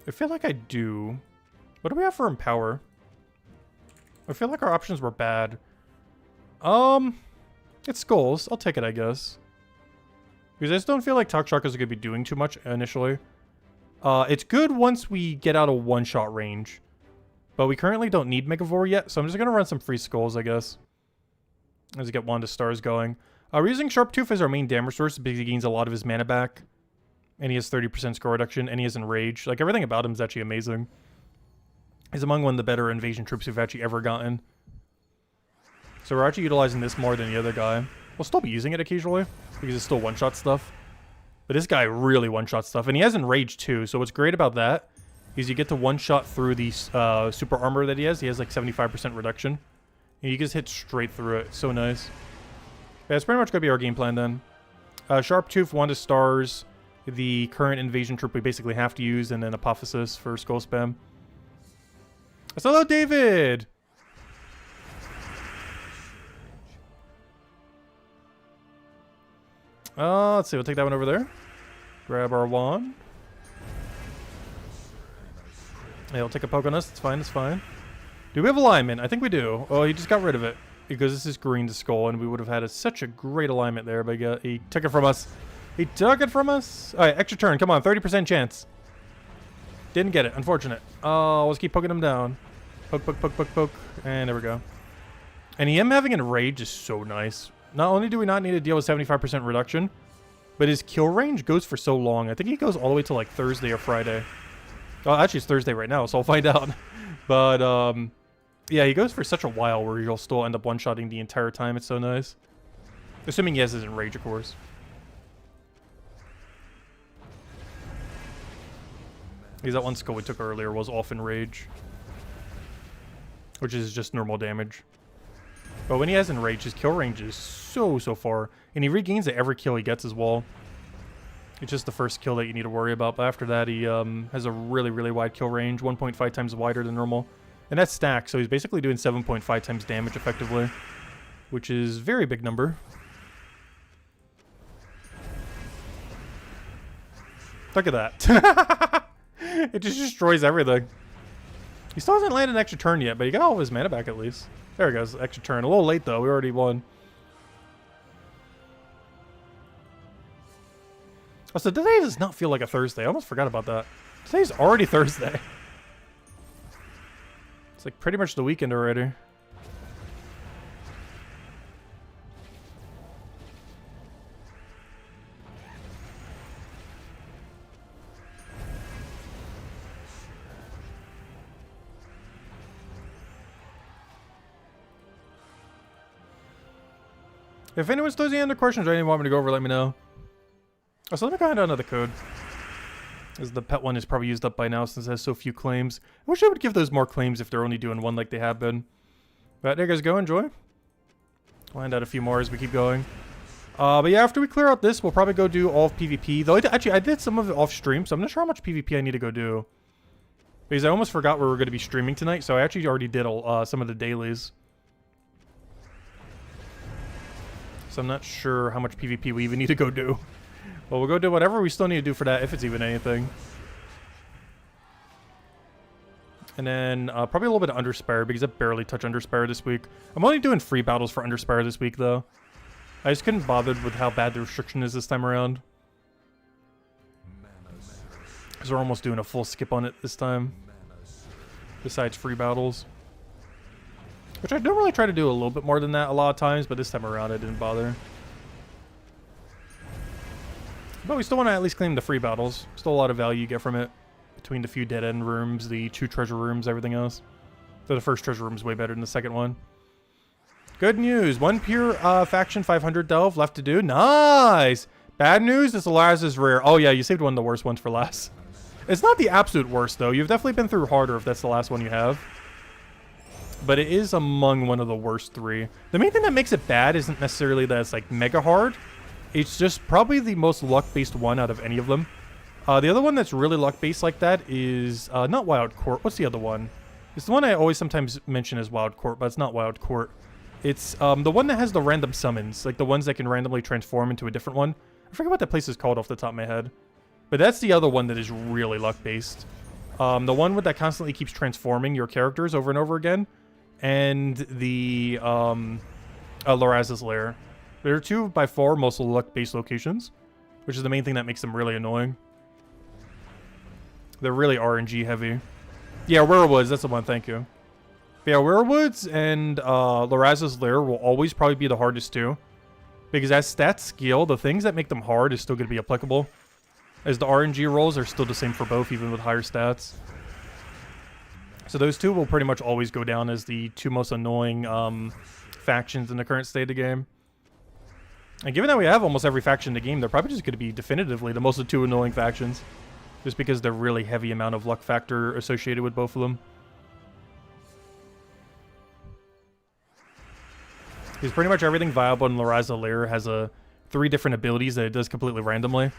I feel like I do. What do we have for Empower? I feel like our options were bad. It's Skulls. I'll take it, I guess. Because I just don't feel like Takchaka is going to be doing too much initially. It's good once we get out of one-shot range. But we currently don't need Megavore yet, so I'm just going to run some free Skulls, I guess. Let's get Wanda Stars going. We're using Sharptooth as our main damage source because he gains a lot of his mana back. And he has 30% score reduction, and he has Enrage. Like, everything about him is actually amazing. He's among one of the better invasion troops we've actually ever gotten. So we're actually utilizing this more than the other guy. We'll still be using it occasionally, because it's still one-shot stuff. But this guy really one-shot stuff, and he has Enrage too, so what's great about that is you get to one-shot through the super armor that he has. He has like 75% reduction. And you just hit straight through it. It's so nice. Yeah, that's pretty much going to be our game plan then. Sharptooth, Wanda Stars, the current invasion troop we basically have to use, and then Apophysis for skull spam. So hello, David! Let's see, we'll take that one over there. Grab our wand. Yeah, he'll take a poke on us. It's fine, it's fine. Do we have alignment? I think we do. Oh, he just got rid of it. Because this is green to skull, and we would have had such a great alignment there, but he took it from us. He took it from us. Alright, extra turn. Come on, 30% chance. Didn't get it. Unfortunate. Oh, let's keep poking him down. Poke, poke, poke, poke, poke. And there we go. And him having Enrage is so nice. Not only do we not need to deal with 75% reduction, but his kill range goes for so long. I think he goes all the way to like Thursday or Friday. Oh, actually it's Thursday right now, so I'll find out. But, yeah, he goes for such a while where you'll still end up one-shotting the entire time. It's so nice. Assuming he has his Enrage, of course. Because that one skull we took earlier was off Enrage. Which is just normal damage. But when he has Enrage, his kill range is so far. And he regains it every kill he gets as well. It's just the first kill that you need to worry about. But after that, he has a really wide kill range. 1.5 times wider than normal. And that's stacked, so he's basically doing 7.5 times damage effectively. Which is a very big number. Look at that. It just destroys everything. He still hasn't landed an extra turn yet, but he got all of his mana back at least. There he goes, extra turn. A little late though, we already won. Oh, so today does not feel like a Thursday. I almost forgot about that. Today's already Thursday. It's like pretty much the weekend already. If anyone's still any other questions or anything you want me to go over, let me know. Oh, so let me go ahead and another code. As the pet one is probably used up by now since it has so few claims. I wish I would give those more claims if they're only doing one like they have been. But there you guys go, enjoy. We'll hand out a few more as we keep going. But yeah, after we clear out this, we'll probably go do all of PvP. Though I did some of it off stream, so I'm not sure how much PvP I need to go do. Because I almost forgot we were going to be streaming tonight, so I actually already did some of the dailies. So I'm not sure how much PvP we even need to go do. But we'll go do whatever we still need to do for that, if it's even anything. And then probably a little bit of Underspire, because I barely touch Underspire this week. I'm only doing free battles for Underspire this week, though. I just couldn't bother with how bad the restriction is this time around. Because we're almost doing a full skip on it this time. Besides free battles. Which I don't really try to do a little bit more than that a lot of times, but this time around I didn't bother. But we still want to at least claim the free battles. Still a lot of value you get from it. Between the few dead end rooms, the 2 treasure rooms, everything else. So the first treasure room is way better than the second one. Good news. 1 pure faction 500 delve left to do. Nice! Bad news, this last is rare. Oh yeah, you saved one of the worst ones for last. It's not the absolute worst though. You've definitely been through harder if that's the last one you have. But it is among one of the worst 3. The main thing that makes it bad isn't necessarily that it's like mega hard. It's just probably the most luck-based one out of any of them. The other one that's really luck-based like that is not Wild Court. What's the other one? It's the one I always sometimes mention as Wild Court, but it's not Wild Court. It's the one that has the random summons, like the ones that can randomly transform into a different one. I forget what that place is called off the top of my head. But that's the other one that is really luck-based. The one that constantly keeps transforming your characters over and over again. And the Loraz's Lair. There are 2 by far most luck-based locations, which is the main thing that makes them really annoying. They're really RNG heavy. Yeah, Werewoods, that's the one, thank you. But yeah, Werewoods and Loraz's Lair will always probably be the hardest too. Because as stats scale, the things that make them hard is still going to be applicable. As the RNG rolls are still the same for both, even with higher stats. So those two will pretty much always go down as the two most annoying factions in the current state of the game. And given that we have almost every faction in the game, they're probably just going to be definitively the most of two annoying factions. Just because they're really heavy amount of luck factor associated with both of them. Because pretty much everything viable in Laraza Lair has 3 different abilities that it does completely randomly.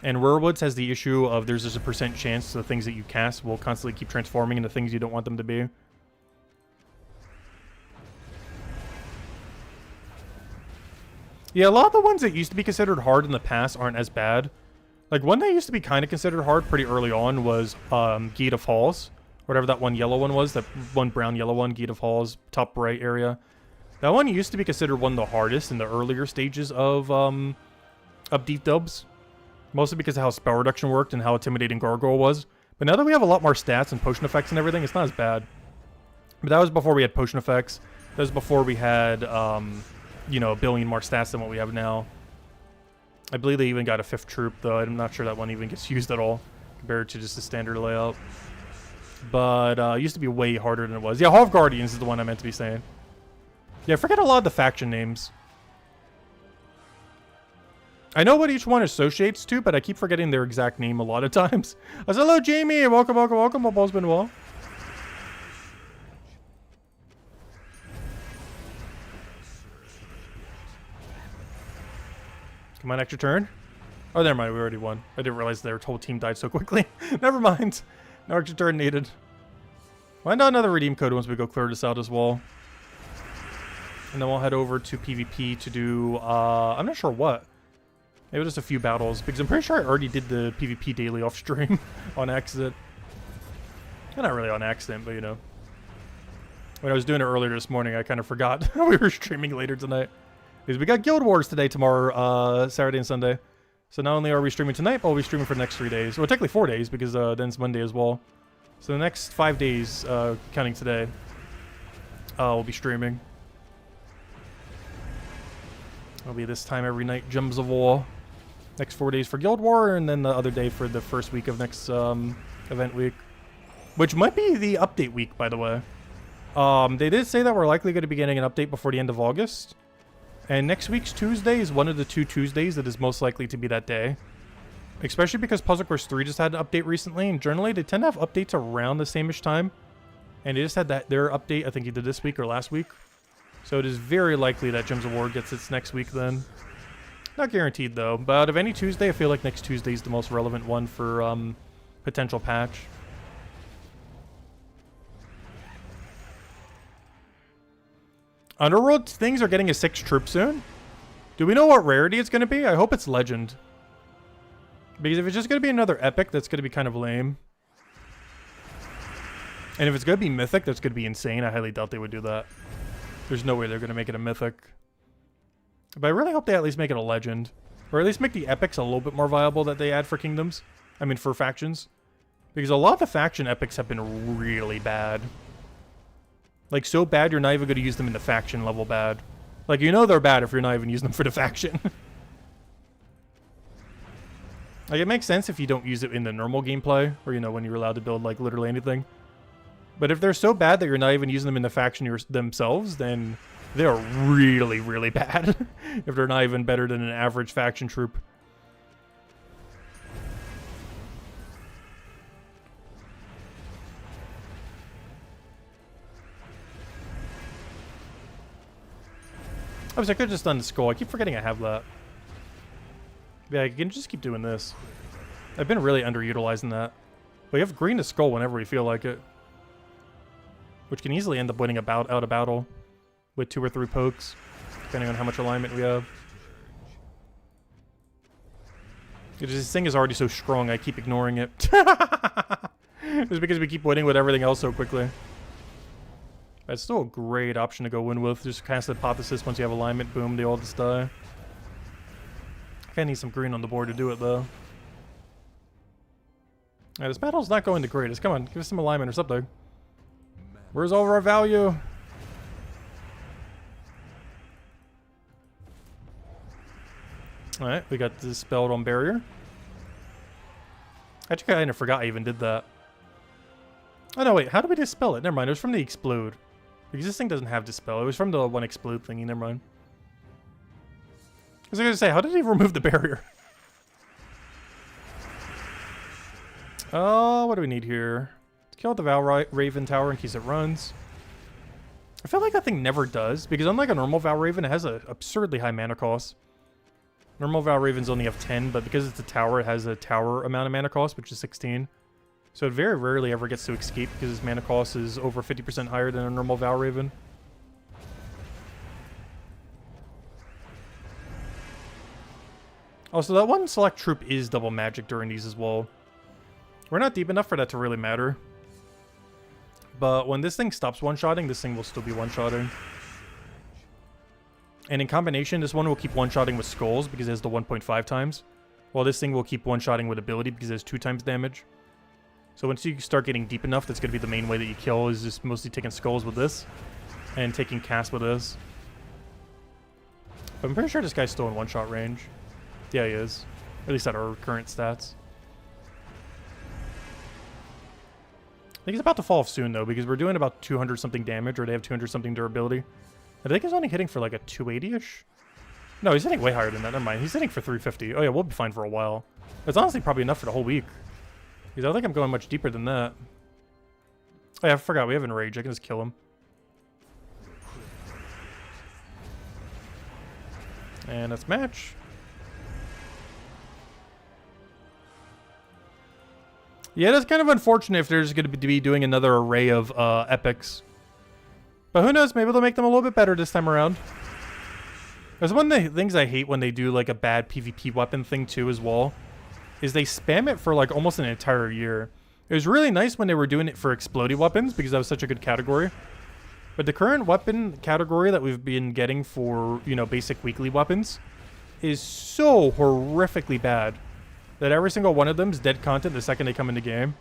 And Rurewoods has the issue of there's just a % chance the things that you cast will constantly keep transforming into things you don't want them to be. Yeah, a lot of the ones that used to be considered hard in the past aren't as bad. Like, one that used to be kind of considered hard pretty early on was Gate of Halls. Whatever that one yellow one was, that one brown-yellow one, Gate of Halls, top right area. That one used to be considered one of the hardest in the earlier stages of Deep Dubs. Mostly because of how spell reduction worked and how intimidating Gargoyle was. But now that we have a lot more stats and potion effects and everything, it's not as bad. But that was before we had potion effects. That was before we had, you know, a billion more stats than what we have now. I believe they even got a 5th troop, though. I'm not sure that one even gets used at all compared to just the standard layout. But it used to be way harder than it was. Yeah, Hall of Guardians is the one I meant to be saying. Yeah, forget a lot of the faction names. I know what each one associates to, but I keep forgetting their exact name a lot of times. I said, hello, Jamie. Welcome, welcome, welcome. Hope all's been well. Come on, extra turn. Oh, never mind. We already won. I didn't realize their whole team died so quickly. Never mind. No extra turn needed. Find out another redeem code once we go clear this out as well. And then we'll head over to PvP to do, I'm not sure what. Maybe just a few battles, because I'm pretty sure I already did the PvP daily off stream on accident. Well, not really on accident, but you know. When I was doing it earlier this morning, I kind of forgot we were streaming later tonight. Because we got Guild Wars today, tomorrow, Saturday and Sunday. So not only are we streaming tonight, but we'll be streaming for the next 3 days. Well, technically 4 days, because then it's Monday as well. So the next 5 days, counting today, we'll be streaming. It'll be this time every night, Gems of War. Next 4 days for Guild War, and then the other day for the first week of next event week. Which might be the update week, by the way. They did say that we're likely going to be getting an update before the end of August. And next week's Tuesday is one of the 2 Tuesdays that is most likely to be that day. Especially because Puzzle Quest 3 just had an update recently, and generally they tend to have updates around the same-ish time. And they just had their update, I think either this week or last week. So it is very likely that Gems of War gets its next week then. Not guaranteed though, but out of any Tuesday, I feel like next Tuesday is the most relevant one for potential patch. Underworld things are getting a 6th troop soon. Do we know what rarity it's going to be? I hope it's Legend. Because if it's just going to be another Epic, that's going to be kind of lame. And if it's going to be Mythic, that's going to be insane. I highly doubt they would do that. There's no way they're going to make it a Mythic. But I really hope they at least make it a Legend. Or at least make the Epics a little bit more viable that they add for Kingdoms. I mean, for factions. Because a lot of the faction Epics have been really bad. Like, so bad you're not even going to use them in the faction level bad. Like, you know they're bad if you're not even using them for the faction. Like, it makes sense if you don't use it in the normal gameplay. Or, you know, when you're allowed to build, like, literally anything. But if they're so bad that you're not even using them in the faction themselves, then they're really, really bad. If they're not even better than an average faction troop. I was like, I could have just done the skull. I keep forgetting I have that. Yeah, I can just keep doing this. I've been really underutilizing that. But you have green to skull whenever you feel like it. Which can easily end up winning out a battle with 2 or 3 pokes, depending on how much alignment we have. This thing is already so strong, I keep ignoring it. Just because we keep winning with everything else so quickly. That's still a great option to go win with. Just cast Hypothesis once you have alignment, boom, they all just die. I kinda need some green on the board to do it, though. Alright, this battle's not going the greatest. Come on, give us some alignment or something. Where's all of our value? Alright, we got dispelled on barrier. I actually kind of forgot I even did that. Oh no, wait, how do we dispel it? Never mind, it was from the explode. Because this thing doesn't have dispel. It was from the one explode thingy, never mind. I was gonna say, how did he remove the barrier? What do we need here? To kill the Raven Tower in case it runs. I feel like that thing never does, because unlike a normal Raven, it has an absurdly high mana cost. Normal Ravens only have 10, but because it's a tower, it has a tower amount of mana cost, which is 16. So it very rarely ever gets to escape because its mana cost is over 50% higher than a normal Raven. Also, that one select troop is double magic during these as well. We're not deep enough for that to really matter. But when this thing stops one-shotting, this thing will still be one-shotting. And in combination, this one will keep one-shotting with skulls because it has the 1.5 times. While this thing will keep one-shotting with ability because it has 2 times damage. So once you start getting deep enough, that's going to be the main way that you kill, is just mostly taking skulls with this. And taking cast with this. But I'm pretty sure this guy's still in one-shot range. Yeah, he is. At least at our current stats. I think he's about to fall off soon, though, because we're doing about 200-something damage, or they have 200-something durability. I think he's only hitting for like a 280-ish. No, he's hitting way higher than that. Never mind. He's hitting for 350. Oh, yeah, we'll be fine for a while. It's honestly probably enough for the whole week. Because I don't think I'm going much deeper than that. Oh, yeah, I forgot. We have Enrage. I can just kill him. And that's match. Yeah, that's kind of unfortunate if there's going to be doing another array of epics. But who knows? Maybe they'll make them a little bit better this time around. There's one of the things I hate when they do like a bad PvP weapon thing too as well. Is they spam it for like almost an entire year. It was really nice when they were doing it for exploding weapons because that was such a good category. But the current weapon category that we've been getting for, you know, basic weekly weapons is so horrifically bad that every single one of them is dead content the second they come in the game.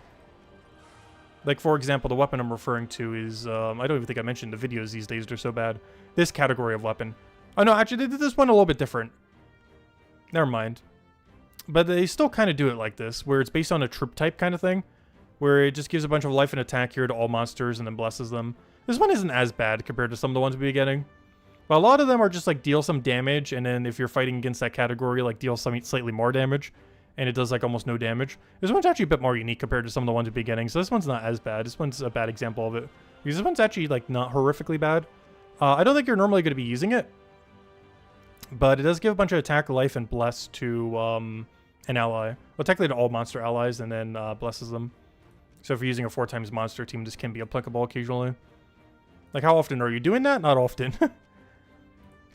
Like, for example, the weapon I'm referring to is, I don't even think I mentioned the videos these days, they're so bad. This category of weapon. Oh no, actually they did this one a little bit different. Never mind. But they still kind of do it like this, where it's based on a troop type kind of thing. Where it just gives a bunch of life and attack here to all monsters and then blesses them. This one isn't as bad compared to some of the ones we've been getting. But a lot of them are just like deal some damage, and then if you're fighting against that category, like deal some slightly more damage. And it does like almost no damage. This one's actually a bit more unique compared to some of the ones we've been getting. So this one's not as bad. This one's a bad example of it. Because this one's actually like not horrifically bad. I don't think you're normally going to be using it. But it does give a bunch of attack, life, and bless to an ally. Well, technically to all monster allies, and then blesses them. So if you're using a 4x monster team, this can be applicable occasionally. Like, how often are you doing that? Not often.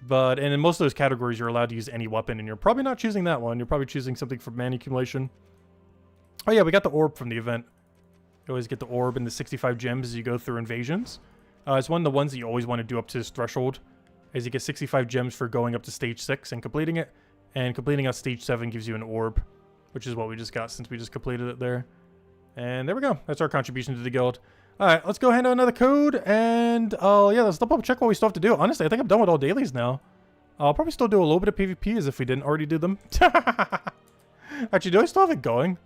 But, and in most of those categories, you're allowed to use any weapon, and you're probably not choosing that one. You're probably choosing something for mana accumulation. Oh yeah, we got the orb from the event. You always get the orb and the 65 gems as you go through invasions. It's one of the ones that you always want to do up to this threshold. As you get 65 gems for going up to stage 6 and completing it. And completing at stage 7 gives you an orb, which is what we just got since we just completed it there. And there we go. That's our contribution to the guild. Alright, let's go handle another code, and yeah, let's double check what we still have to do. Honestly, I think I'm done with all dailies now. I'll probably still do a little bit of PvP as if we didn't already do them. Actually, do I still have it going?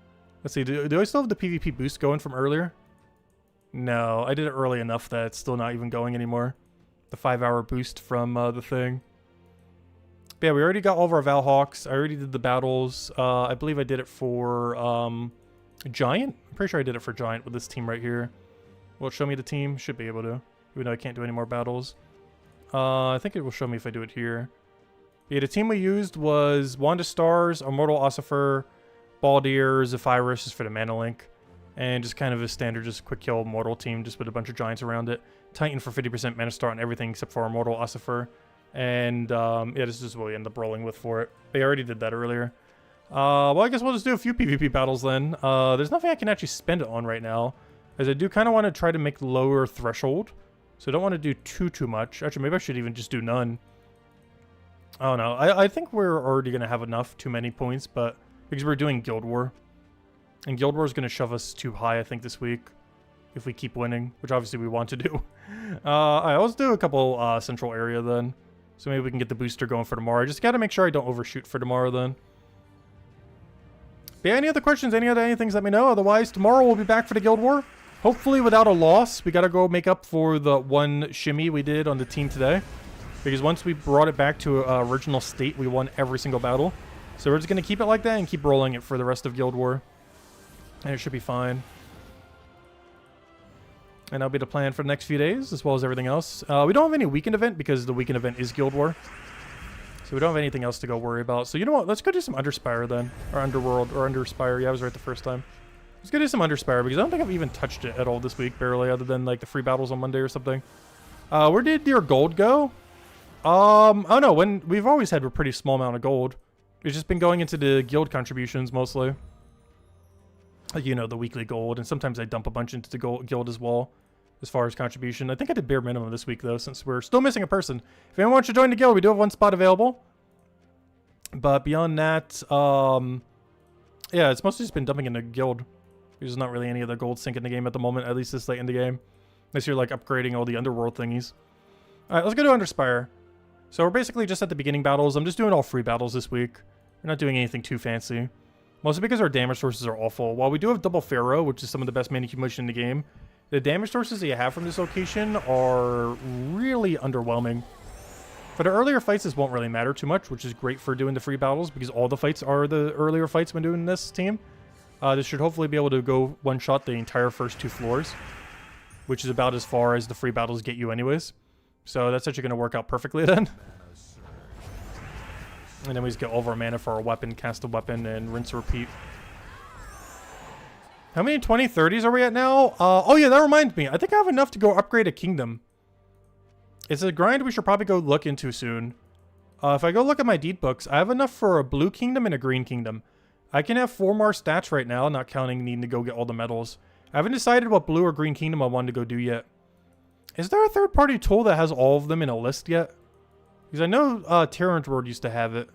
Let's see, do I still have the PvP boost going from earlier? No, I did it early enough that it's still not even going anymore. The 5-hour boost from the thing. But yeah, we already got all of our Valhawks. I already did the battles. I believe I did it for Giant. I'm pretty sure I did it for Giant with this team right here. Will it show me the team? Should be able to. Even though I can't do any more battles. I think it will show me if I do it here. Yeah, the team we used was Wanda Stars, Immortal Ossifer, Baldir, Zephyrus is for the Mana Link. And just kind of a standard, just quick kill Mortal team, just with a bunch of Giants around it. Titan for 50% Mana Star on everything except for Immortal Ossifer. And yeah, this is what we end up rolling with for it. They already did that earlier. Well, I guess we'll just do a few PvP battles then. There's nothing I can actually spend it on right now. As I do kind of want to try to make lower threshold. So I don't want to do too much. Actually, maybe I should even just do none. I don't know. I think we're already going to have enough, too many points, but because we're doing Guild War. And Guild War is going to shove us too high, I think, this week. If we keep winning, which obviously we want to do. Alright, let's do a couple central area then. So maybe we can get the booster going for tomorrow. I just got to make sure I don't overshoot for tomorrow then. But yeah, any other questions, any things, let me know. Otherwise, tomorrow we'll be back for the Guild War. Hopefully without a loss. We got to go make up for the one shimmy we did on the team today. Because once we brought it back to original state, we won every single battle. So we're just going to keep it like that and keep rolling it for the rest of Guild War. And it should be fine. And that'll be the plan for the next few days, as well as everything else. We don't have any weekend event because the weekend event is Guild War. So we don't have anything else to go worry about. So you know what? Let's go do some Underspire then. Or Underworld. Or Underspire. Yeah, I was right the first time. Let's go do some Underspire because I don't think I've even touched it at all this week, barely, other than like the free battles on Monday or something. Where did your gold go? Oh no, we've always had a pretty small amount of gold. It's just been going into the guild contributions mostly. Like, you know, the weekly gold, and sometimes I dump a bunch into the guild as well, as far as contribution. I think I did bare minimum this week though, since we're still missing a person. If anyone wants to join the guild, we do have one spot available. But beyond that, yeah, it's mostly just been dumping in the guild. There's not really any other gold sink in the game at the moment, at least this late in the game. Unless you're like upgrading all the underworld thingies. Alright, let's go to Underspire. So we're basically just at the beginning battles. I'm just doing all free battles this week. We're not doing anything too fancy. Mostly because our damage sources are awful. While we do have double Pharaoh, which is some of the best mana accumulation in the game, the damage sources that you have from this location are really underwhelming. For the earlier fights, this won't really matter too much, which is great for doing the free battles because all the fights are the earlier fights when doing this team. This should hopefully be able to go one-shot the entire first 2 floors, which is about as far as the free battles get you anyways. So that's actually going to work out perfectly then. And then we just get all of our mana for our weapon, cast a weapon, and rinse and repeat. How many 2030s are we at now? Oh yeah, that reminds me. I think I have enough to go upgrade a kingdom. It's a grind we should probably go look into soon. If I go look at my deed books, I have enough for a blue kingdom and a green kingdom. I can have 4 more stats right now, not counting needing to go get all the medals. I haven't decided what blue or green kingdom I wanted to go do yet. Is there a third-party tool that has all of them in a list yet? Because I know Terror's Word used to have it.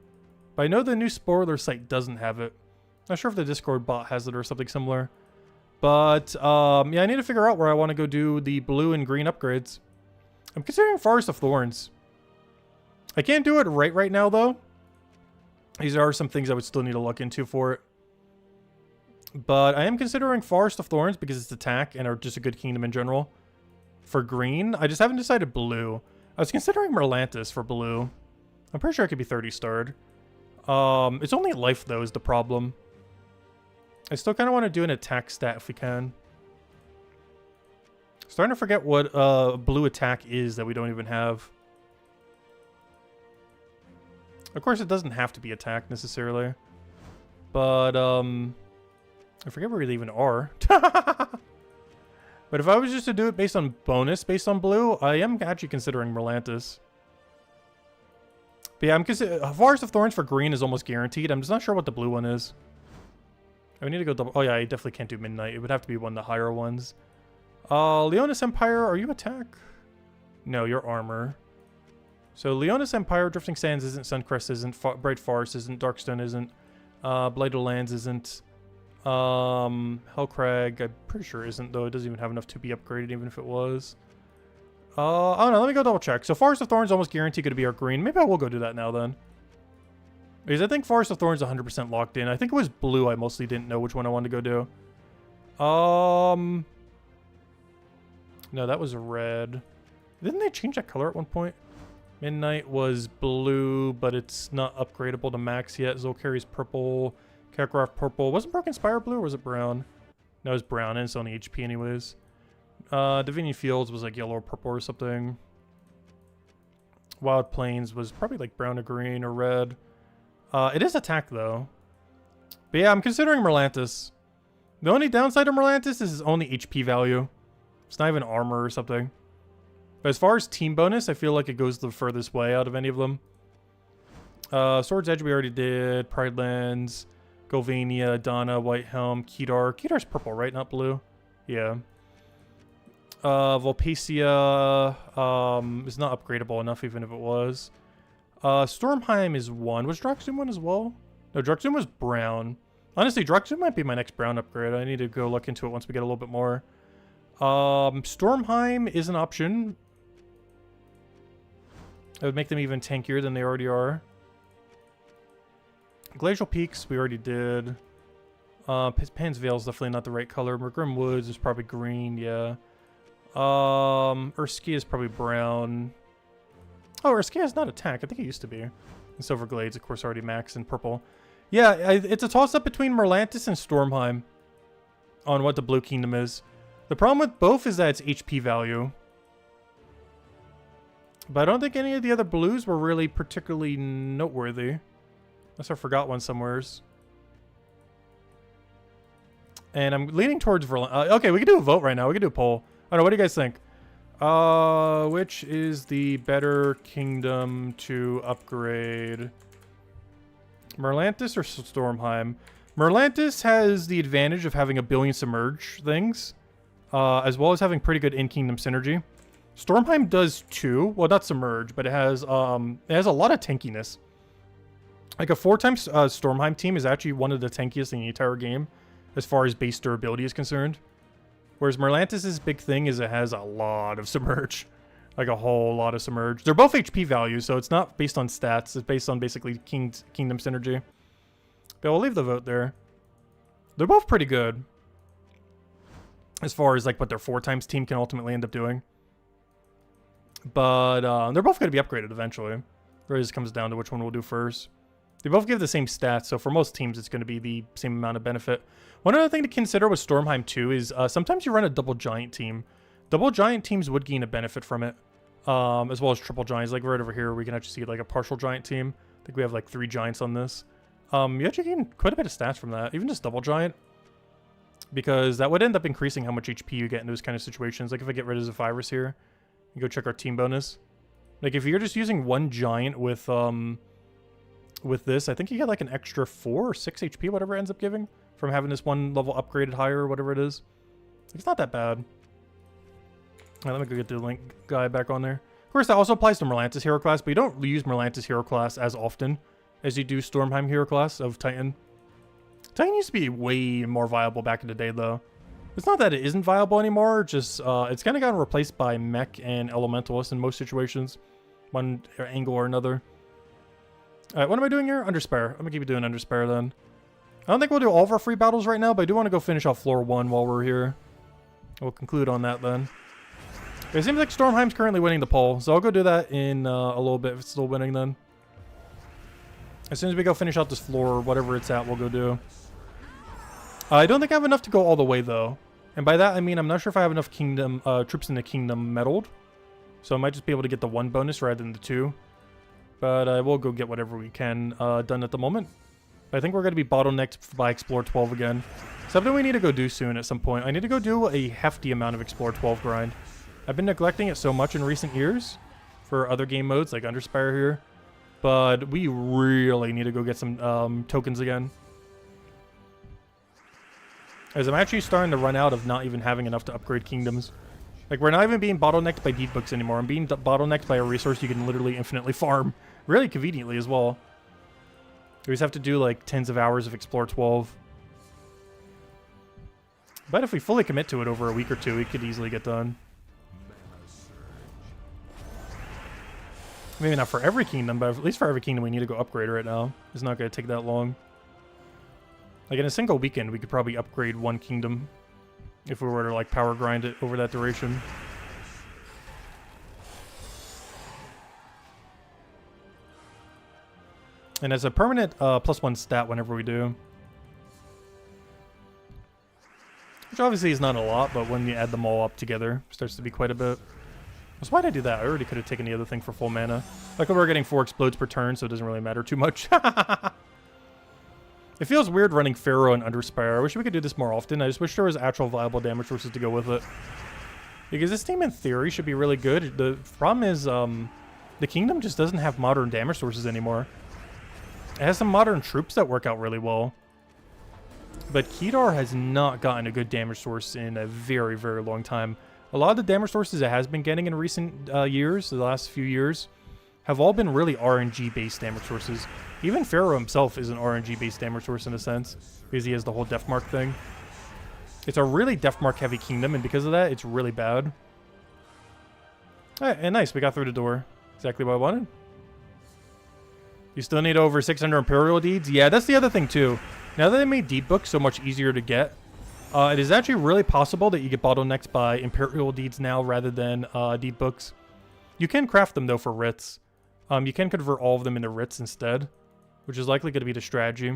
But I know the new spoiler site doesn't have it. Not sure if the Discord bot has it or something similar. But, yeah, I need to figure out where I want to go do the blue and green upgrades. I'm considering Forest of Thorns. I can't do it right now, though. These are some things I would still need to look into for it. But I am considering Forest of Thorns because it's attack and are just a good kingdom in general. For green, I just haven't decided blue. I was considering Merlantis for blue. I'm pretty sure it could be 30 starred. It's only life, though, is the problem. I still kind of want to do an attack stat if we can. Starting to forget what blue attack is that we don't even have. Of course, it doesn't have to be attack necessarily. But, I forget where they even are. But if I was just to do it based on bonus, based on blue, I am actually considering Merlantis. But yeah, I'm considering Forest of Thorns for green is almost guaranteed. I'm just not sure what the blue one is. I need to go double. Oh yeah, I definitely can't do Midnight. It would have to be one of the higher ones. Leonis Empire, are you attack? No, you're armor. So Leonis Empire, Drifting Sands isn't, Suncrest isn't, Bright Forest isn't, Darkstone isn't, Blighted Lands isn't, Hellcrag, I'm pretty sure isn't, though. It doesn't even have enough to be upgraded, even if it was. I don't know, let me go double check. So Forest of Thorns almost guaranteed going to be our green. Maybe I will go do that now then. Because I think Forest of Thorns is 100% locked in. I think it was blue I mostly didn't know which one I wanted to go do. No, that was red. Didn't they change that color at one point? Midnight was blue, but it's not upgradable to max yet. Zolkari's purple. Kakarot purple. Wasn't Broken Spire blue or was it brown? No, it was brown and it's only HP anyways. Divinian Fields was like yellow or purple or something. Wild Plains was probably like brown or green or red. It is attack though. But yeah, I'm considering Merlantis. The only downside to Merlantis is its only HP value. It's not even armor or something. But as far as team bonus, I feel like it goes the furthest way out of any of them. Sword's Edge we already did. Pride Lands, Golvania, Donna, White Helm, Kedar. Kedar's purple, right? Not blue? Yeah. Volpacia is not upgradable enough even if it was. Stormheim is 1. Was Droxzoom 1 as well? No, Droxzoom was brown. Honestly, Droxzoom might be my next brown upgrade. I need to go look into it once we get a little bit more. Stormheim is an option. It would make them even tankier than they already are. Glacial Peaks, we already did. Pan's Veil is definitely not the right color. Mergrim Woods is probably green, yeah. Urski is probably brown. Oh, Urski is not a tank. I think it used to be. And Silver Glades, of course, already maxed in purple. Yeah, it's a toss-up between Merlantis and Stormheim on what the Blue Kingdom is. The problem with both is that it's HP value. But I don't think any of the other blues were really particularly noteworthy. Unless I forgot one somewheres. And I'm leaning towards Verlaine. Okay, we can do a vote right now. We can do a poll. I don't know, what do you guys think? Which is the better kingdom to upgrade? Merlantis or Stormheim? Merlantis has the advantage of having a billion submerge things, as well as having pretty good in-kingdom synergy. Stormheim does too. Well, not submerge, but it has a lot of tankiness. Like a 4x Stormheim team is actually one of the tankiest in the entire game, as far as base durability is concerned. Whereas Merlantis' big thing is it has a lot of submerge. Like a whole lot of submerge. They're both HP values, so it's not based on stats. It's based on basically kingdom synergy. But we'll leave the vote there. They're both pretty good. As far as like what their 4x team can ultimately end up doing. But they're both going to be upgraded eventually. It really just comes down to which one we'll do first. They both give the same stats, so for most teams it's going to be the same amount of benefit. One other thing to consider with Stormheim too is sometimes you run a double giant team. Double giant teams would gain a benefit from it, as well as triple giants. Like right over here, we can actually see like a partial giant team. I think we have like 3 giants on this. You actually gain quite a bit of stats from that, even just double giant, because that would end up increasing how much HP you get in those kind of situations. Like if I get rid of Zephyrus here, and go check our team bonus. Like if you're just using 1 giant with this, I think you get like an extra 4 or 6 HP, whatever it ends up giving, from having this 1 level upgraded higher or whatever it is. It's not that bad. Alright, let me go get the Link guy back on there. Of course, that also applies to Merlantis hero class, but you don't use Merlantis hero class as often as you do Stormheim hero class of Titan. Titan used to be way more viable back in the day, though. It's not that it isn't viable anymore, just it's kind of gotten replaced by Mech and Elementalist in most situations. One angle or another. Alright, what am I doing here? Underspare. I'm gonna keep doing Underspare then. I don't think we'll do all of our free battles right now, but I do want to go finish off floor 1 while we're here. We'll conclude on that then. It seems like Stormheim's currently winning the poll, so I'll go do that in a little bit if it's still winning then. As soon as we go finish out this floor, whatever it's at, we'll go do. I don't think I have enough to go all the way though. And by that I mean I'm not sure if I have enough kingdom troops in the kingdom medaled. So I might just be able to get the 1 bonus rather than the 2. But I will go get whatever we can done at the moment. But I think we're going to be bottlenecked by Explore 12 again. Something we need to go do soon at some point. I need to go do a hefty amount of Explore 12 grind. I've been neglecting it so much in recent years for other game modes like Underspire here. But we really need to go get some tokens again. As I'm actually starting to run out of not even having enough to upgrade kingdoms. Like, we're not even being bottlenecked by deed books anymore. I'm being bottlenecked by a resource you can literally infinitely farm. Really conveniently as well. We just have to do, like, tens of hours of Explore 12. But if we fully commit to it over a week or 2, it could easily get done. Maybe not for every kingdom, but at least for every kingdom we need to go upgrade right now. It's not going to take that long. Like, in a single weekend, we could probably upgrade 1 kingdom. If we were to, like, power grind it over that duration. And as a permanent +1 stat whenever we do. Which obviously is not a lot, but when you add them all up together, it starts to be quite a bit. So why'd I do that? I already could have taken the other thing for full mana. Like, we're getting 4 explodes per turn, so it doesn't really matter too much. It feels weird running Pharaoh and Underspire. I wish we could do this more often. I just wish there was actual viable damage sources to go with it. Because this team, in theory, should be really good. The problem is, the kingdom just doesn't have modern damage sources anymore. It has some modern troops that work out really well. But Kedar has not gotten a good damage source in a very, very long time. A lot of the damage sources it has been getting in recent years, the last few years, have all been really RNG-based damage sources. Even Pharaoh himself is an RNG-based damage source in a sense, because he has the whole Deathmark thing. It's a really Deathmark heavy kingdom, and because of that, it's really bad. Alright, and nice, we got through the door. Exactly what I wanted. You still need over 600 Imperial Deeds? Yeah, that's the other thing too. Now that they made deed books so much easier to get, it is actually really possible that you get bottlenecked by Imperial Deeds now rather than deed books. You can craft them though for writs. You can convert all of them into writs instead, which is likely going to be the strategy.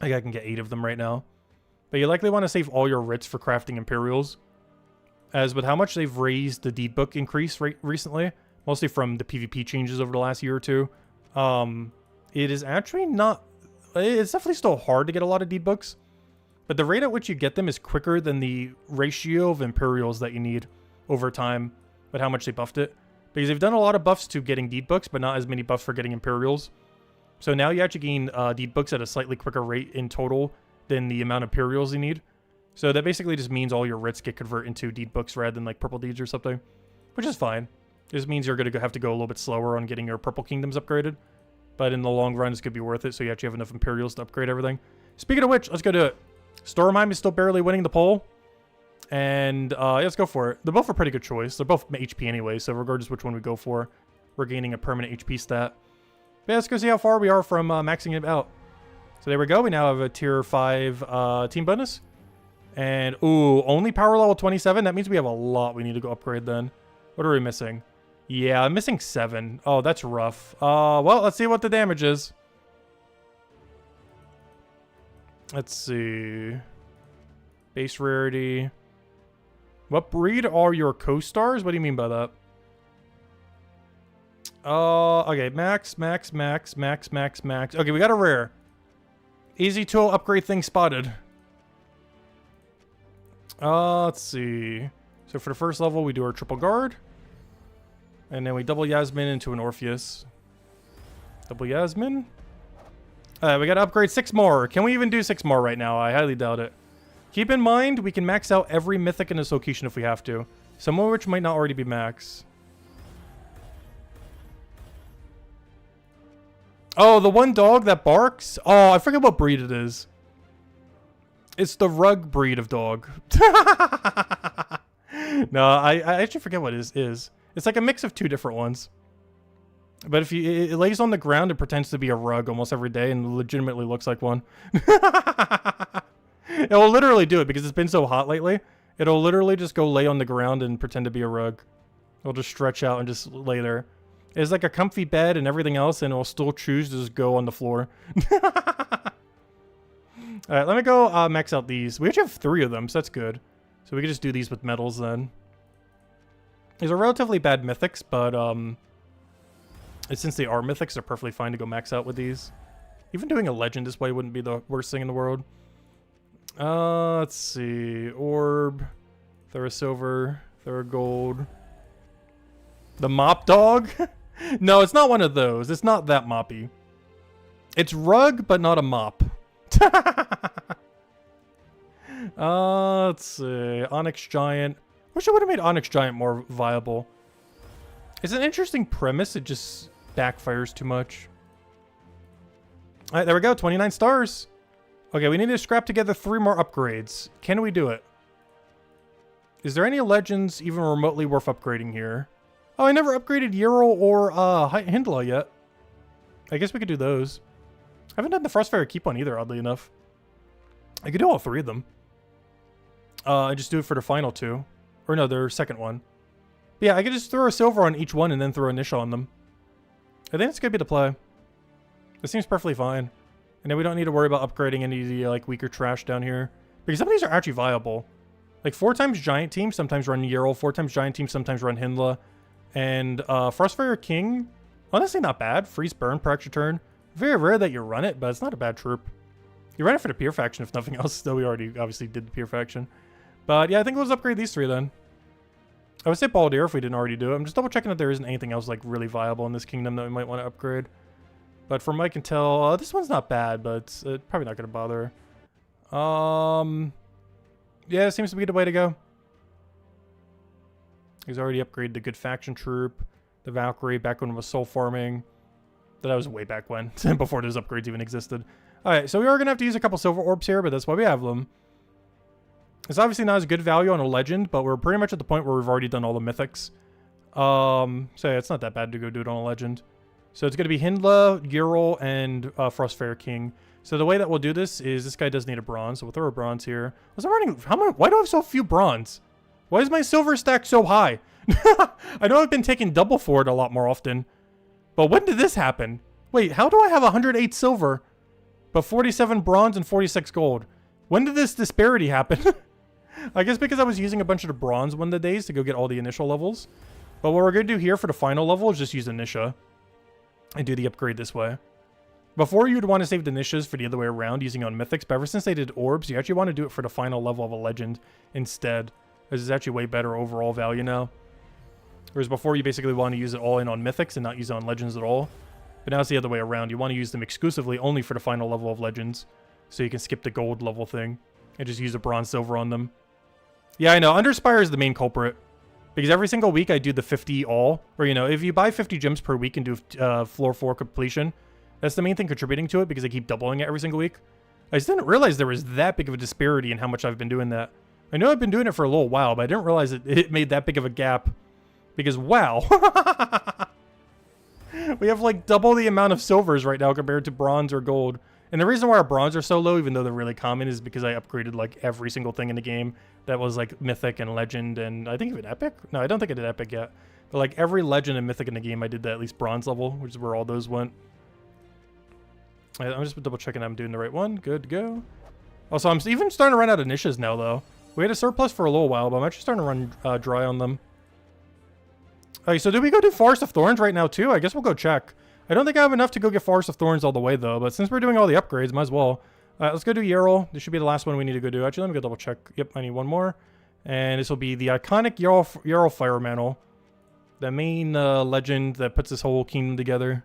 I think I can get 8 of them right now. But you likely want to save all your writs for crafting Imperials. As with how much they've raised the deed book increase recently, mostly from the PvP changes over the last year or two, it is actually not... It's definitely still hard to get a lot of deed books, but the rate at which you get them is quicker than the ratio of Imperials that you need over time, but how much they buffed it. Because they've done a lot of buffs to getting deed books, but not as many buffs for getting Imperials. So now you actually gain deed books at a slightly quicker rate in total than the amount of Imperials you need. So that basically just means all your writs get converted into deed books rather than like purple deeds or something, which is fine. This means you're going to have to go a little bit slower on getting your purple kingdoms upgraded. But in the long run, it's going to be worth it, so you actually have enough Imperials to upgrade everything. Speaking of which, let's go do it. Stormheim is still barely winning the poll. And yeah, let's go for it. They're both a pretty good choice. They're both HP anyway, so regardless which one we go for, we're gaining a permanent HP stat. But yeah, let's go see how far we are from maxing it out. So there we go. We now have a tier 5 team bonus. And, ooh, only power level 27? That means we have a lot we need to go upgrade then. What are we missing? Yeah, I'm missing 7. Oh, that's rough. Well, let's see what the damage is. Let's see. Base rarity. What breed are your co-stars? What do you mean by that? Okay, max. Okay, we got a rare. Easy tool upgrade thing spotted. Let's see. So for the first level, we do our triple guard. And then we double Yasmin into an Orpheus. Double Yasmin. We gotta upgrade 6 more. Can we even do 6 more right now? I highly doubt it. Keep in mind, we can max out every mythic in this location if we have to. Some of which might not already be max. Oh, the one dog that barks? Oh, I forget what breed it is. It's the rug breed of dog. No, I actually forget what it is. It's like a mix of 2 different ones. But if it lays on the ground, it pretends to be a rug almost every day and legitimately looks like one. It will literally do it because it's been so hot lately. It'll literally just go lay on the ground and pretend to be a rug. It'll just stretch out and just lay there. It's like a comfy bed and everything else, and it'll still choose to just go on the floor. Alright, let me go max out these. We actually have 3 of them, so that's good. So we can just do these with metals then. These are relatively bad mythics, but since they are mythics, they're perfectly fine to go max out with these. Even doing a legend this way wouldn't be the worst thing in the world. Let's see. Orb. Therasilver. Theragold. The mop dog? No, it's not one of those. It's not that moppy. It's rug, but not a mop. Let's see. Onyx Giant. Wish I would have made Onyx Giant more viable. It's an interesting premise. It just backfires too much. Alright, there we go. 29 stars. Okay, we need to scrap together 3 more upgrades. Can we do it? Is there any legends even remotely worth upgrading here? Oh, I never upgraded Ural or Hindla yet. I guess we could do those. I haven't done the Frostfire Keep one either, oddly enough. I could do all 3 of them. I just do it for the final 2. Or no, their second one. But yeah, I could just throw a silver on each one and then throw a niche on them. I think it's going to be the play. This seems perfectly fine. And then we don't need to worry about upgrading any of the like weaker trash down here. Because some of these are actually viable. Like 4 times Giant Team sometimes run Ural, 4 times Giant Team sometimes run Hindla. And Frostfire King, honestly not bad. Freeze Burn per extra turn. Very rare that you run it, but it's not a bad troop. You run it for the Peer Faction if nothing else, though we already obviously did the Peer Faction. But yeah, I think let's upgrade these 3 then. I would say Baldir if we didn't already do it. I'm just double checking that there isn't anything else like really viable in this kingdom that we might want to upgrade. But from what I can tell, this one's not bad, but it's probably not going to bother. Yeah, it seems to be the way to go. He's already upgraded the Good Faction Troop, the Valkyrie, back when it was soul farming. That was way back when, before those upgrades even existed. Alright, so we are going to have to use a couple silver orbs here, but that's why we have them. It's obviously not as good value on a legend, but we're pretty much at the point where we've already done all the mythics. So yeah, it's not that bad to go do it on a legend. So it's going to be Hindla, Ural, and Frostfire King. So the way that we'll do this is this guy does need a bronze, so we'll throw a bronze here. Was I running? Why do I have so few bronze? Why is my silver stack so high? I know I've been taking double for it a lot more often. But when did this happen? Wait, how do I have 108 silver, but 47 bronze and 46 gold? When did this disparity happen? I guess because I was using a bunch of the bronze one of the days to go get all the initial levels. But what we're going to do here for the final level is just use Inisha and do the upgrade this way. Before, you'd want to save the Inishas for the other way around using on Mythics, but ever since they did Orbs, you actually want to do it for the final level of a Legend instead. This is actually way better overall value now. Whereas before, you basically want to use it all in on Mythics and not use it on Legends at all. But now it's the other way around. You want to use them exclusively only for the final level of Legends. So you can skip the gold level thing and just use a bronze silver on them. Yeah, I know. Underspire is the main culprit. Because every single week I do the 50 all. Or, you know, if you buy 50 gems per week and do floor 4 completion, that's the main thing contributing to it because I keep doubling it every single week. I just didn't realize there was that big of a disparity in how much I've been doing that. I know I've been doing it for a little while, but I didn't realize it made that big of a gap. Because, wow. We have like double the amount of silvers right now compared to bronze or gold. And the reason why our bronze are so low, even though they're really common, is because I upgraded like every single thing in the game that was like mythic and legend and I think even epic. No, I don't think I did epic yet. But like every legend and mythic in the game, I did that at least bronze level, which is where all those went. I'm just double checking I'm doing the right one. Good to go. Also, I'm even starting to run out of niches now, though. We had a surplus for a little while, but I'm actually starting to run dry on them. Okay, so do we go do Forest of Thorns right now, too? I guess we'll go check. I don't think I have enough to go get Forest of Thorns all the way, though. But since we're doing all the upgrades, might as well. Let's go do Yarrow. This should be the last one we need to go do. Actually, let me go double check. Yep, I need one more. And this will be the iconic Yarrow Fire Mantle. The main legend that puts this whole kingdom together.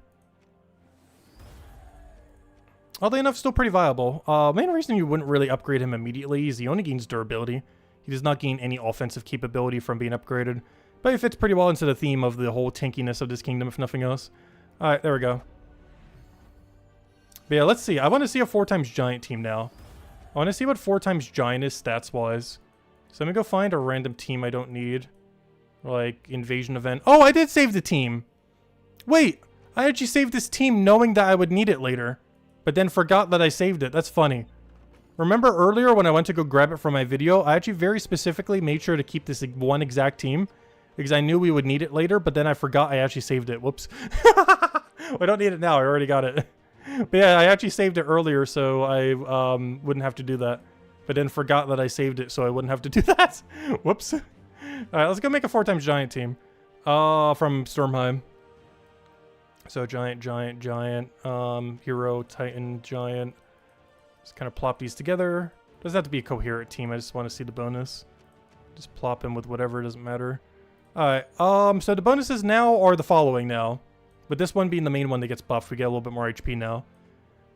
Oddly enough, still pretty viable. Main reason you wouldn't really upgrade him immediately is he only gains durability. He does not gain any offensive capability from being upgraded. But he fits pretty well into the theme of the whole tankiness of this kingdom, if nothing else. Alright, there we go. But yeah, let's see. I want to see a 4x giant team now. I want to see what 4x giant is stats-wise. So let me go find a random team I don't need. Like, invasion event. Oh, I did save the team! Wait! I actually saved this team knowing that I would need it later. But then forgot that I saved it. That's funny. Remember earlier when I went to go grab it from my video, I actually very specifically made sure to keep this one exact team. Because I knew we would need it later, but then I forgot I actually saved it. Whoops. I don't need it now. I already got it. But yeah, I actually saved it earlier, so I wouldn't have to do that. But then forgot that I saved it, so I wouldn't have to do that. Whoops. Alright, let's go make a 4x giant team. From Stormheim. So giant, hero, titan, giant. Just kind of plop these together. Doesn't have to be a coherent team. I just want to see the bonus. Just plop him with whatever. It doesn't matter. Alright, so the bonuses now are the following now. With this one being the main one that gets buffed, we get a little bit more HP now.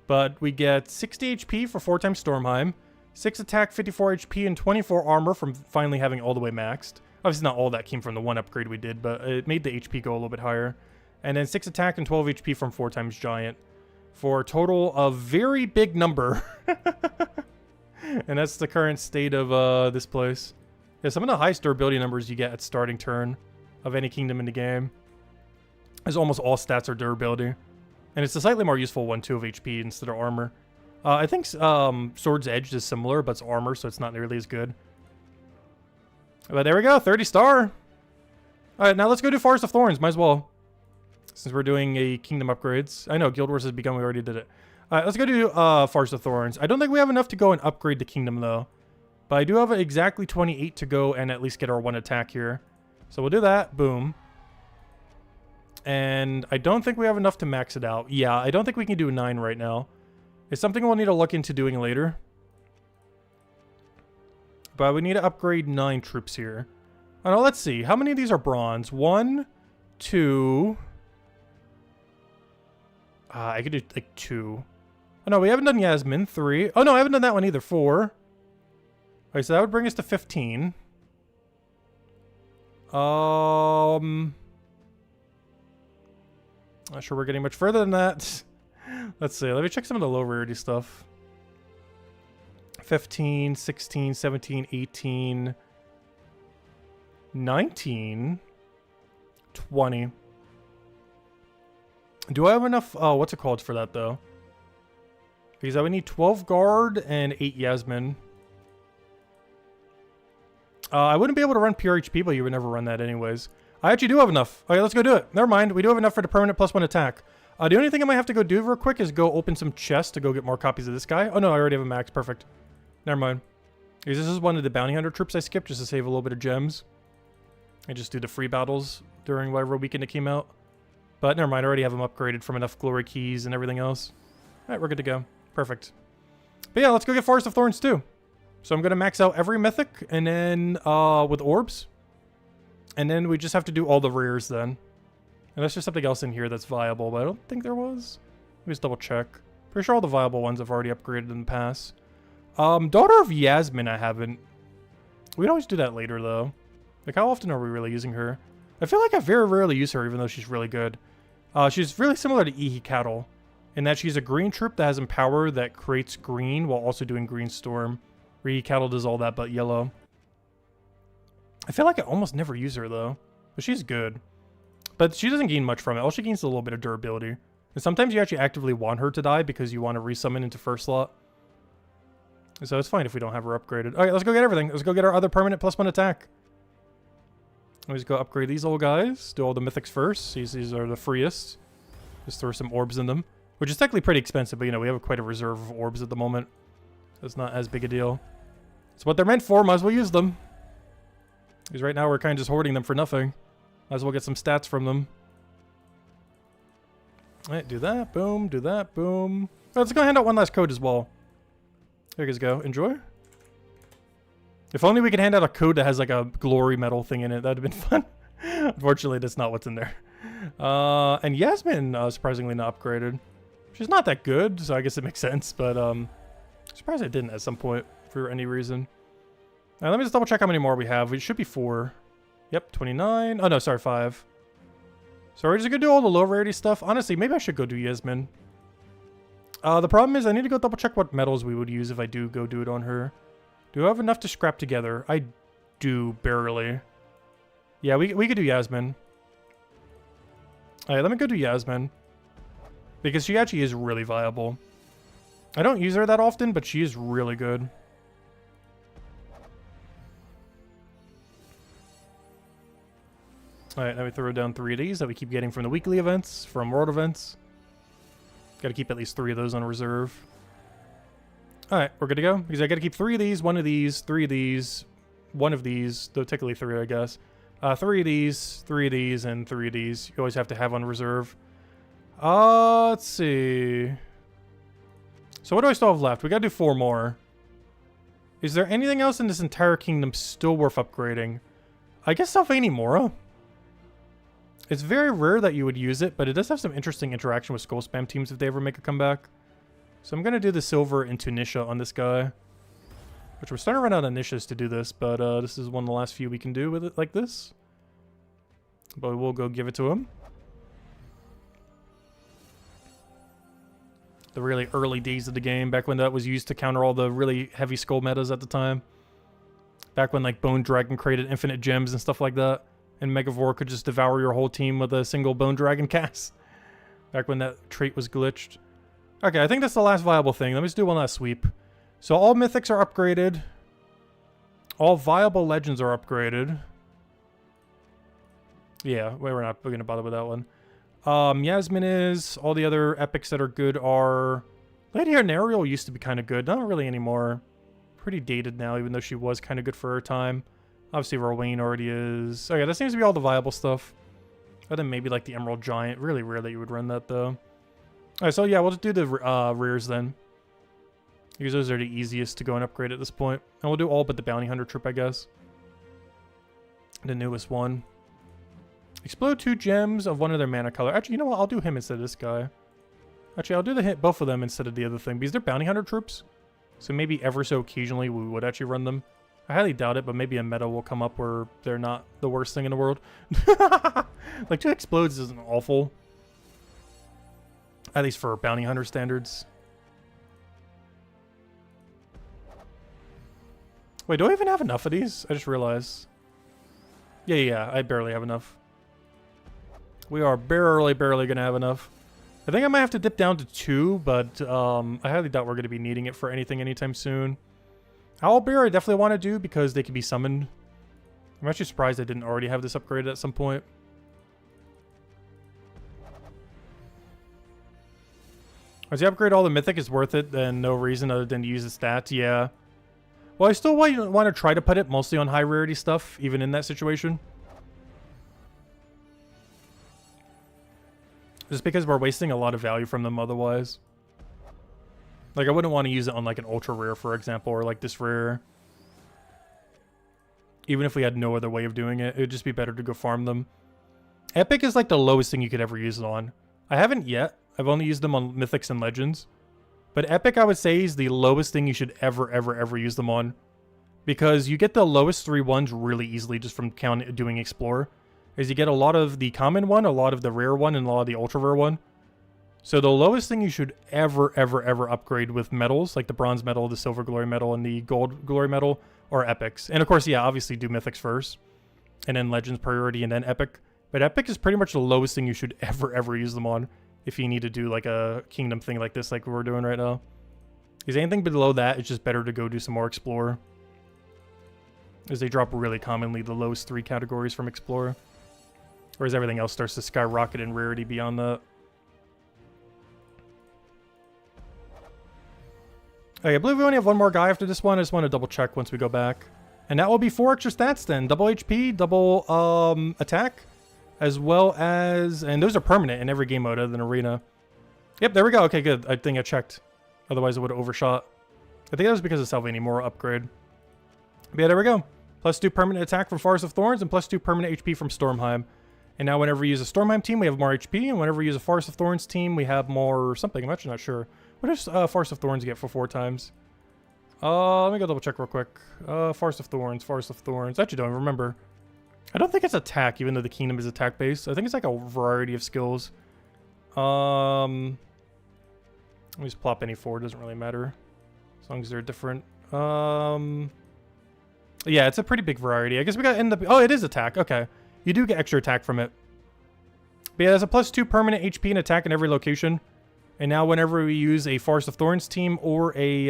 But we get 60 HP for 4x Stormheim, 6 attack, 54 HP, and 24 armor from finally having all the way maxed. Obviously not all that came from the one upgrade we did, but it made the HP go a little bit higher. And then 6 attack and 12 HP from 4x Giant. For a total of very big number. And that's the current state of this place. Yeah, some of the highest durability numbers you get at starting turn of any kingdom in the game. As almost all stats are durability. And it's a slightly more useful one too of HP instead of armor. I think Sword's Edge is similar, but it's armor, so it's not nearly as good. But there we go, 30 star. Alright, now let's go do Forest of Thorns, might as well. Since we're doing a kingdom upgrades. I know, Guild Wars has begun, we already did it. Alright, let's go do Forest of Thorns. I don't think we have enough to go and upgrade the kingdom though. But I do have exactly 28 to go and at least get our one attack here. So we'll do that. Boom. And I don't think we have enough to max it out. Yeah, I don't think we can do 9 right now. It's something we'll need to look into doing later. But we need to upgrade 9 troops here. Oh no, let's see. How many of these are bronze? 1, 2... I could do like 2. Oh no, we haven't done Yasmin. 3. Oh no, I haven't done that one either. 4. Okay, so that would bring us to 15. Not sure we're getting much further than that. Let's see. Let me check some of the low rarity stuff. 15, 16, 17, 18, 19. 20. Do I have enough, what's it called for that, though? Because I would need 12 guard and 8 Yasmin. I wouldn't be able to run pure HP, but you would never run that anyways. I actually do have enough. Okay, let's go do it. Never mind. We do have enough for the permanent +1 attack. The only thing I might have to go do real quick is go open some chests to go get more copies of this guy. Oh, no, I already have a max. Perfect. Never mind. Because this is one of the bounty hunter troops I skipped just to save a little bit of gems. I just do the free battles during whatever weekend it came out. But never mind. I already have them upgraded from enough glory keys and everything else. All right, we're good to go. Perfect. But yeah, let's go get Forest of Thorns too. So I'm going to max out every mythic and then with orbs. And then we just have to do all the rears then. Unless there's something else in here that's viable, but I don't think there was. Let me just double check. Pretty sure all the viable ones I've already upgraded in the past. Daughter of Yasmin I haven't. We'd always do that later though. Like how often are we really using her? I feel like I very rarely use her even though she's really good. She's really similar to Ihi Cattle. In that she's a green troop that has Empower that creates green while also doing Green Storm. Ihi Cattle does all that but yellow. I feel like I almost never use her though. But she's good. But she doesn't gain much from it. All she gains is a little bit of durability. And sometimes you actually actively want her to die because you want to resummon into first slot. So it's fine if we don't have her upgraded. Alright, let's go get everything. Let's go get our other permanent +1 attack. Let's go upgrade these old guys. Do all the mythics first. These are the freest. Just throw some orbs in them. Which is technically pretty expensive, but you know, we have quite a reserve of orbs at the moment. It's not as big a deal. It's what they're meant for. Might as well use them. Because right now we're kind of just hoarding them for nothing. Might as well get some stats from them. Alright, do that. Boom. Do that. Boom. Oh, let's go hand out one last code as well. There you guys go. Enjoy. If only we could hand out a code that has like a glory medal thing in it. That would have been fun. Unfortunately, that's not what's in there. And Yasmin, surprisingly not upgraded. She's not that good, so I guess it makes sense. But surprised I didn't at some point for any reason. Now, let me just double check how many more we have. We should be 4. Yep, 29. Oh, no, sorry, 5. So we're just going to do all the low rarity stuff. Honestly, maybe I should go do Yasmin. The problem is I need to go double check what metals we would use if I do go do it on her. Do I have enough to scrap together? I do, barely. Yeah, we could do Yasmin. Alright, let me go do Yasmin. Because she actually is really viable. I don't use her that often, but she is really good. Alright, let me throw down 3 of these that we keep getting from the weekly events, from world events. Gotta keep at least 3 of those on reserve. Alright, we're good to go. Because I gotta keep 3 of these, 1 of these, 3 of these, 1 of these, though technically 3, I guess. 3 of these, 3 of these, and 3 of these. You always have to have on reserve. Let's see. So what do I still have left? We gotta do 4 more. Is there anything else in this entire kingdom still worth upgrading? I guess Sylvania Mora. It's very rare that you would use it, but it does have some interesting interaction with Skull Spam teams if they ever make a comeback. So I'm going to do the Silver into Nisha on this guy. Which we're starting to run out of Nishas to do this, but this is one of the last few we can do with it like this. But we'll go give it to him. The really early days of the game, back when that was used to counter all the really heavy skull metas at the time. Back when like Bone Dragon created infinite gems and stuff like that. And Megavore could just devour your whole team with a single Bone Dragon cast. Back when that trait was glitched. Okay, I think that's the last viable thing. Let me just do one last sweep. So all mythics are upgraded. All viable legends are upgraded. Yeah, we're not going to bother with that one. Yasmin is. All the other epics that are good are... Lady Arnariel used to be kind of good. Not really anymore. Pretty dated now, even though she was kind of good for her time. Obviously, Rowan already is. Okay, that seems to be all the viable stuff. Other than maybe like the Emerald Giant. Really rare that you would run that, though. Alright, so yeah, we'll just do the rears then. Because those are the easiest to go and upgrade at this point. And we'll do all but the Bounty Hunter troop, I guess. The newest one. Explode 2 gems of one of their mana color. Actually, you know what? I'll do him instead of this guy. Actually, I'll do both of them instead of the other thing. Because they're Bounty Hunter troops. So maybe ever so occasionally we would actually run them. I highly doubt it, but maybe a meta will come up where they're not the worst thing in the world. Like, 2 explodes isn't awful. At least for Bounty Hunter standards. Wait, do I even have enough of these? I just realized. Yeah, I barely have enough. We are barely gonna have enough. I think I might have to dip down to 2, but I highly doubt we're gonna be needing it for anything anytime soon. Owlbear I definitely want to do because they can be summoned. I'm actually surprised I didn't already have this upgraded at some point. As you upgrade all the mythic is worth it, then no reason other than to use the stats, yeah. Well, I still want to try to put it mostly on high rarity stuff, even in that situation. Just because we're wasting a lot of value from them otherwise. Like, I wouldn't want to use it on, like, an ultra rare, for example, or, like, this rare. Even if we had no other way of doing it, it would just be better to go farm them. Epic is, like, the lowest thing you could ever use it on. I haven't yet. I've only used them on Mythics and Legends. But Epic, I would say, is the lowest thing you should ever use them on. Because you get the lowest 3 ones really easily just from doing Explore. Is you get a lot of the common one, a lot of the rare one, and a lot of the ultra rare one. So the lowest thing you should ever upgrade with metals, like the bronze medal, the silver glory medal, and the gold glory medal, are epics. And of course, yeah, obviously do mythics first, and then legends priority, and then epic. But epic is pretty much the lowest thing you should ever use them on if you need to do like a kingdom thing like this, like we're doing right now. Because anything below that, it's just better to go do some more explore. As they drop really commonly the lowest 3 categories from explore. Whereas everything else starts to skyrocket in rarity beyond that. Okay, I believe we only have one more guy after this one. I just want to double check once we go back. And that will be 4 extra stats then. Double HP, double attack, as well as... And those are permanent in every game mode other than Arena. Yep, there we go. Okay, good. I think I checked. Otherwise, I would have overshot. I think that was because of Salvini Mora upgrade. But yeah, there we go. +2 permanent attack from Forest of Thorns and +2 permanent HP from Stormheim. And now whenever we use a Stormheim team, we have more HP. And whenever we use a Forest of Thorns team, we have more something. I'm actually not sure. What does Forest of Thorns get for 4 times? Let me go double check real quick. Forest of Thorns, Forest of Thorns. I actually don't remember. I don't think it's attack, even though the kingdom is attack based. I think it's like a variety of skills. Let me just plop any 4. It doesn't really matter. As long as they're different. Yeah, it's a pretty big variety. I guess we got in the... Oh, it is attack. Okay. You do get extra attack from it. But yeah, there's a +2 permanent HP and attack in every location. And now whenever we use a Forest of Thorns team or a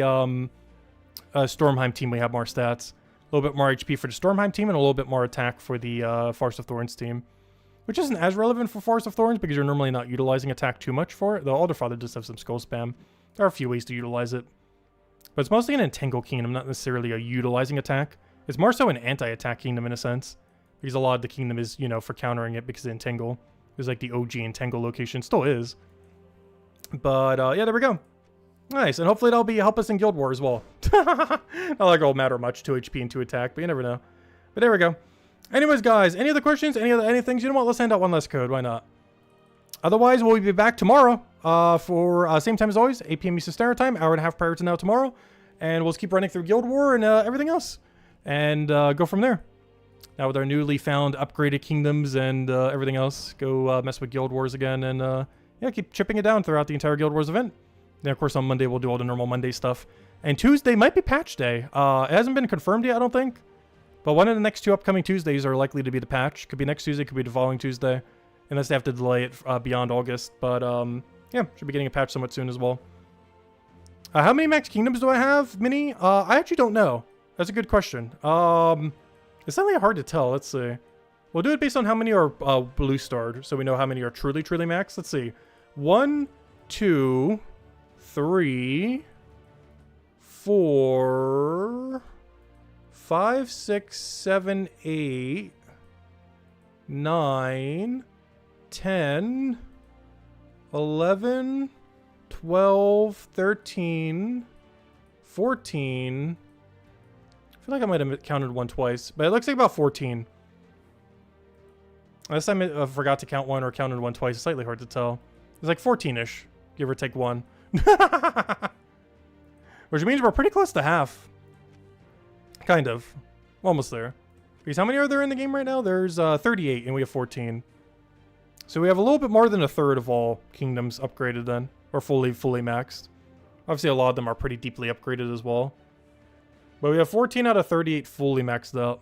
Stormheim team, we have more stats. A little bit more HP for the Stormheim team and a little bit more attack for the Forest of Thorns team. Which isn't as relevant for Forest of Thorns because you're normally not utilizing attack too much for it. Though Alderfather does have some skull spam. There are a few ways to utilize it. But it's mostly an Entangle Kingdom, not necessarily a utilizing attack. It's more so an anti-attack kingdom in a sense. Because a lot of the kingdom is, you know, for countering it because of Entangle. There's like the OG Entangle location. Still is. But, yeah, there we go. Nice. And hopefully that'll help us in Guild War as well. Not like it'll matter much. 2 HP and 2 attack, but you never know. But there we go. Anyways, guys, any other questions? Any things? You know what? Let's hand out one last code. Why not? Otherwise, we'll be back tomorrow for same time as always, 8 p.m. Eastern Standard Time, hour and a half prior to now tomorrow. And we'll just keep running through Guild War and everything else. And go from there. Now with our newly found upgraded kingdoms and everything else, go mess with Guild Wars again and yeah, keep chipping it down throughout the entire Guild Wars event. Then of course on Monday we'll do all the normal Monday stuff. And Tuesday might be patch day. It hasn't been confirmed yet, I don't think. But one of the next 2 upcoming Tuesdays are likely to be the patch. Could be next Tuesday, could be the following Tuesday. Unless they have to delay it beyond August. But yeah, should be getting a patch somewhat soon as well. How many max kingdoms do I have, Mini? I actually don't know. That's a good question. It's not really hard to tell. Let's see. We'll do it based on how many are blue starred, so we know how many are truly max. Let's see. 1, 2, 3, 4, 5, 6, 7, 8, 9, 10, 11, 12, 13, 14... I feel like I might have counted one twice, but it looks like about 14. Last time I forgot to count one or counted one twice. It's slightly hard to tell. It's like 14-ish, give or take 1. Which means we're pretty close to half. Kind of. Almost there. Because how many are there in the game right now? There's 38 and we have 14. So we have a little bit more than a third of all kingdoms upgraded then. Or fully maxed. Obviously a lot of them are pretty deeply upgraded as well. But we have 14 out of 38 fully maxed out.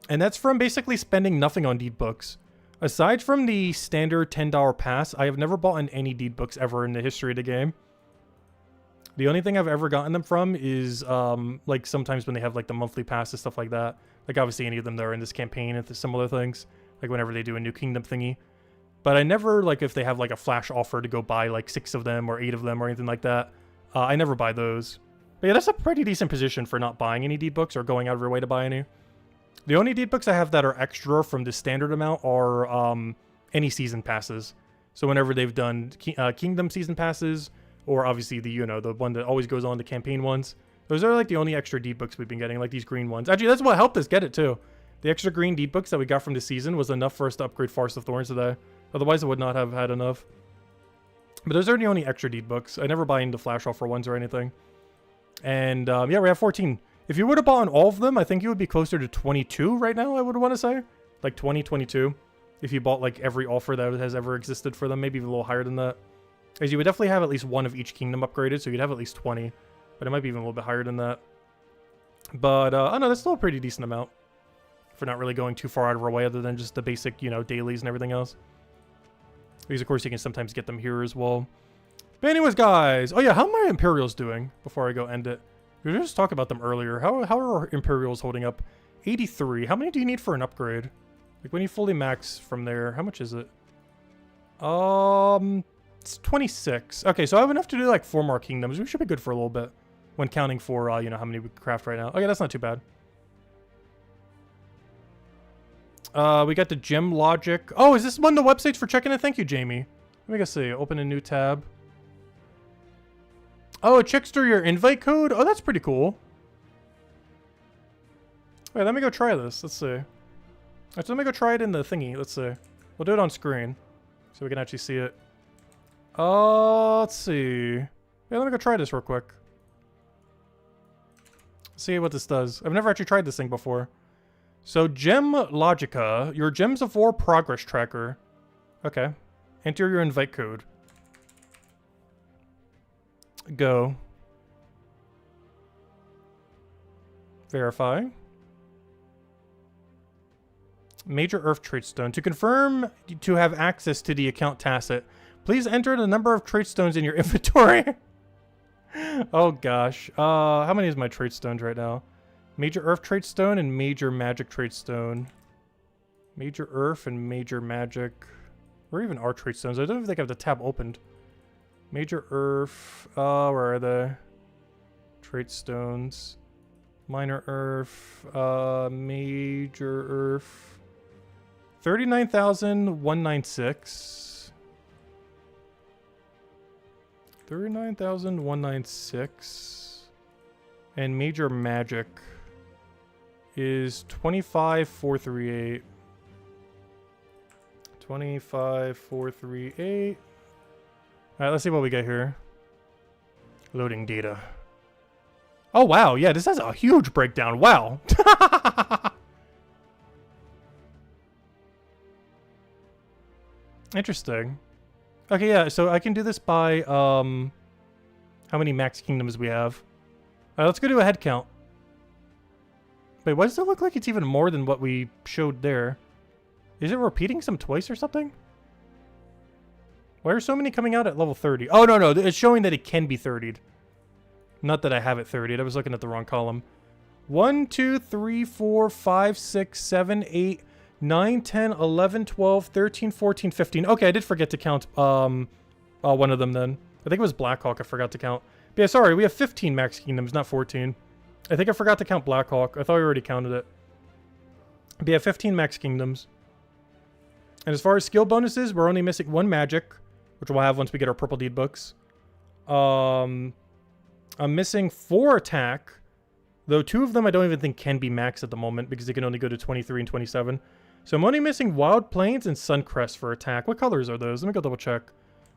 And that's from basically spending nothing on deed books. Aside from the standard $10 pass, I have never bought in any deed books ever in the history of the game. The only thing I've ever gotten them from is, like, sometimes when they have, like, the monthly pass and stuff like that. Like, obviously any of them that are in this campaign and similar things. Like, whenever they do a new kingdom thingy. But I never, like, if they have, like, a flash offer to go buy, like, 6 of them or 8 of them or anything like that. I never buy those. But yeah, that's a pretty decent position for not buying any deed books or going out of your way to buy any. The only deed books I have that are extra from the standard amount are any season passes. So whenever they've done kingdom season passes, or obviously the, you know, the one that always goes on the campaign ones. Those are like the only extra deed books we've been getting, like these green ones. Actually, that's what helped us get it too. The extra green deed books that we got from the season was enough for us to upgrade Forest of Thorns today. Otherwise, I would not have had enough. But those are the only extra deed books. I never buy into flash offer ones or anything. And yeah, we have 14. If you would have bought on all of them, I think you would be closer to 22 right now, I would want to say. Like 20, 22. If you bought like every offer that has ever existed for them, maybe even a little higher than that. As you would definitely have at least one of each kingdom upgraded, so you'd have at least 20. But it might be even a little bit higher than that. But, I know, that's still a pretty decent amount. For not really going too far out of our way other than just the basic, you know, dailies and everything else. Because, of course, you can sometimes get them here as well. But anyways, guys. Oh, yeah, how are my Imperials doing before I go end it? We were just talking about them earlier. How are our Imperials holding up? 83. How many do you need for an upgrade? Like, when you fully max from there, how much is it? It's 26. Okay, so I have enough to do, like, 4 more kingdoms. We should be good for a little bit. When counting for, you know, how many we craft right now. Okay, that's not too bad. We got the gem logic. Oh, is this one of the websites for checking it? Thank you, Jamie. Let me go see. Open a new tab. Oh, it checks through your invite code? Oh, that's pretty cool. Wait, let me go try this. Let's see. Actually, let me go try it in the thingy. Let's see. We'll do it on screen. So we can actually see it. Let's see. Yeah, let me go try this real quick. See what this does. I've never actually tried this thing before. So, Gem Logica. Your Gems of War progress tracker. Okay. Enter your invite code. Go. Verify. Major Earth Trade Stone. To confirm to have access to the account tacit, please enter the number of trade stones in your inventory. Oh gosh. How many is my trade stones right now? Major Earth Trade Stone and Major Magic Trade Stone. Major Earth and Major Magic. Where even are trade stones? I don't even think I have the tab opened. Major Earth. Where are they? Trade stones. Minor Earth. Major Earth. 39,196. 39,196. And Major Magic is 25,438. 25,438. Alright, let's see what we get here. Loading data. Oh, wow. Yeah, this has a huge breakdown. Wow. Interesting. Okay, yeah, so I can do this by, how many max kingdoms we have. Let's go do a head count. Wait, why does it look like it's even more than what we showed there? Is it repeating some twice or something? Why are so many coming out at level 30? Oh, no, it's showing that it can be 30'd. Not that I have it 30'd. I was looking at the wrong column. 1, 2, 3, 4, 5, 6, 7, 8, 9, 10, 11, 12, 13, 14, 15. Okay, I did forget to count one of them then. I think it was Blackhawk I forgot to count. But yeah, sorry, we have 15 max kingdoms, not 14. I think I forgot to count Blackhawk. I thought we already counted it. But yeah, 15 max kingdoms. And as far as skill bonuses, we're only missing 1 magic, which we'll have once we get our purple deed books. I'm missing 4 attack, though 2 of them I don't even think can be max at the moment because they can only go to 23 and 27. So I'm only missing Wild Plains and Suncrest for attack. What colors are those? Let me go double check.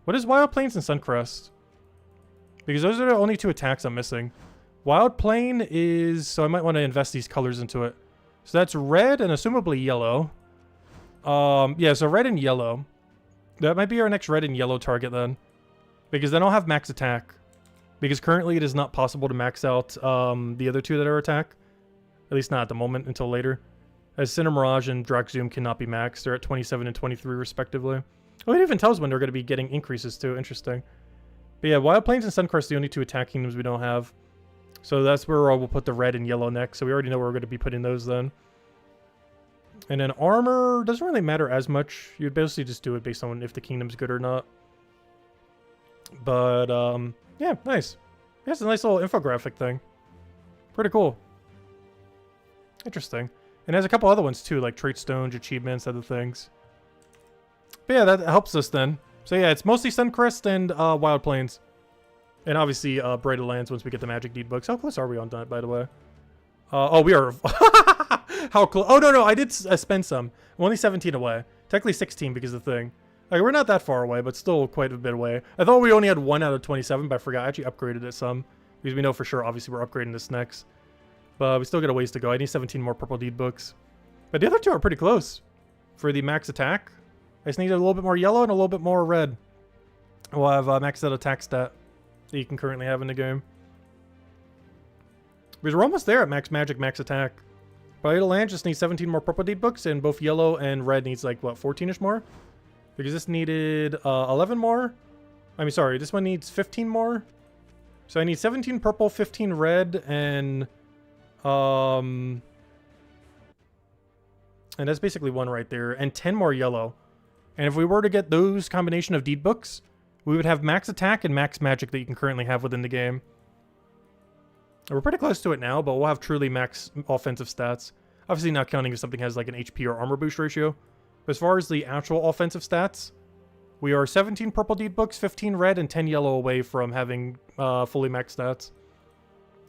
What is Wild Plains and Suncrest? Because those are the only 2 attacks I'm missing. Wild Plain is... So I might want to invest these colors into it. So that's red and assumably yellow. Yeah, so red and yellow. That might be our next red and yellow target then. Because then I'll have max attack. Because currently it is not possible to max out the other 2 that are attack. At least not at the moment, until later. As Cinemirage and Draxzoom cannot be maxed. They're at 27 and 23 respectively. Oh, it even tells when they're going to be getting increases too. Interesting. But yeah, Wild Plains and Suncrest are the only 2 attack kingdoms we don't have. So that's where we'll put the red and yellow next. So we already know where we're going to be putting those then. And then armor doesn't really matter as much. You'd basically just do it based on if the kingdom's good or not. But, yeah, nice. Yeah, it's a nice little infographic thing. Pretty cool. Interesting. And there's a couple other ones too, like trait stones, achievements, other things. But yeah, that helps us then. So yeah, it's mostly Suncrest and Wild Plains. And obviously Brighter Lands once we get the Magic Deed books. How close are we on that, by the way? Oh, we are... How close? Oh, no, I did spend some. I'm only 17 away. Technically 16 because of the thing. Like, we're not that far away, but still quite a bit away. I thought we only had 1 out of 27, but I forgot. I actually upgraded it some. Because we know for sure, obviously, we're upgrading this next. But we still got a ways to go. I need 17 more Purple Deed books. But the other 2 are pretty close for the max attack. I just need a little bit more yellow and a little bit more red. We'll have maxed out attack stat that you can currently have in the game. Because we're almost there at max magic, max attack. Brighter Land just needs 17 more Purple Deed books, and both yellow and red needs like, what, 14-ish more? Because this needed 11 more. I mean, sorry, this one needs 15 more. So I need 17 purple, 15 red, and that's basically 1 right there, and 10 more yellow. And if we were to get those combination of deed books, we would have max attack and max magic that you can currently have within the game. And we're pretty close to it now, but we'll have truly max offensive stats. Obviously not counting if something has like an HP or armor boost ratio. But as far as the actual offensive stats, we are 17 purple deed books, 15 red, and 10 yellow away from having fully maxed stats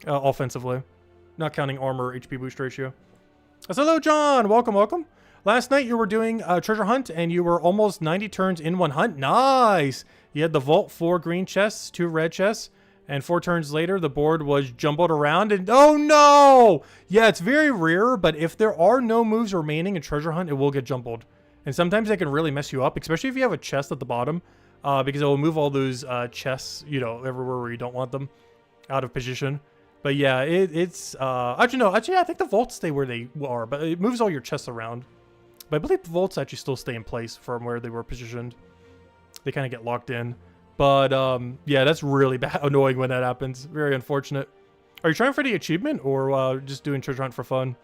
offensively. Not counting armor or HP boost ratio. So hello, John. Welcome, welcome. Last night you were doing a treasure hunt and you were almost 90 turns in one hunt. Nice. You had the vault, 4 green chests, 2 red chests, and 4 turns later the board was jumbled around and oh no! Yeah, it's very rare, but if there are no moves remaining in treasure hunt, it will get jumbled. And sometimes they can really mess you up, especially if you have a chest at the bottom, because it will move all those chests, you know, everywhere where you don't want them, out of position. But yeah, it's actually no, I think the vaults stay where they are, but it moves all your chests around. But I believe the vaults actually still stay in place from where they were positioned. They kind of get locked in. But yeah, that's really annoying when that happens. Very unfortunate. Are you trying for the achievement or just doing treasure hunt for fun?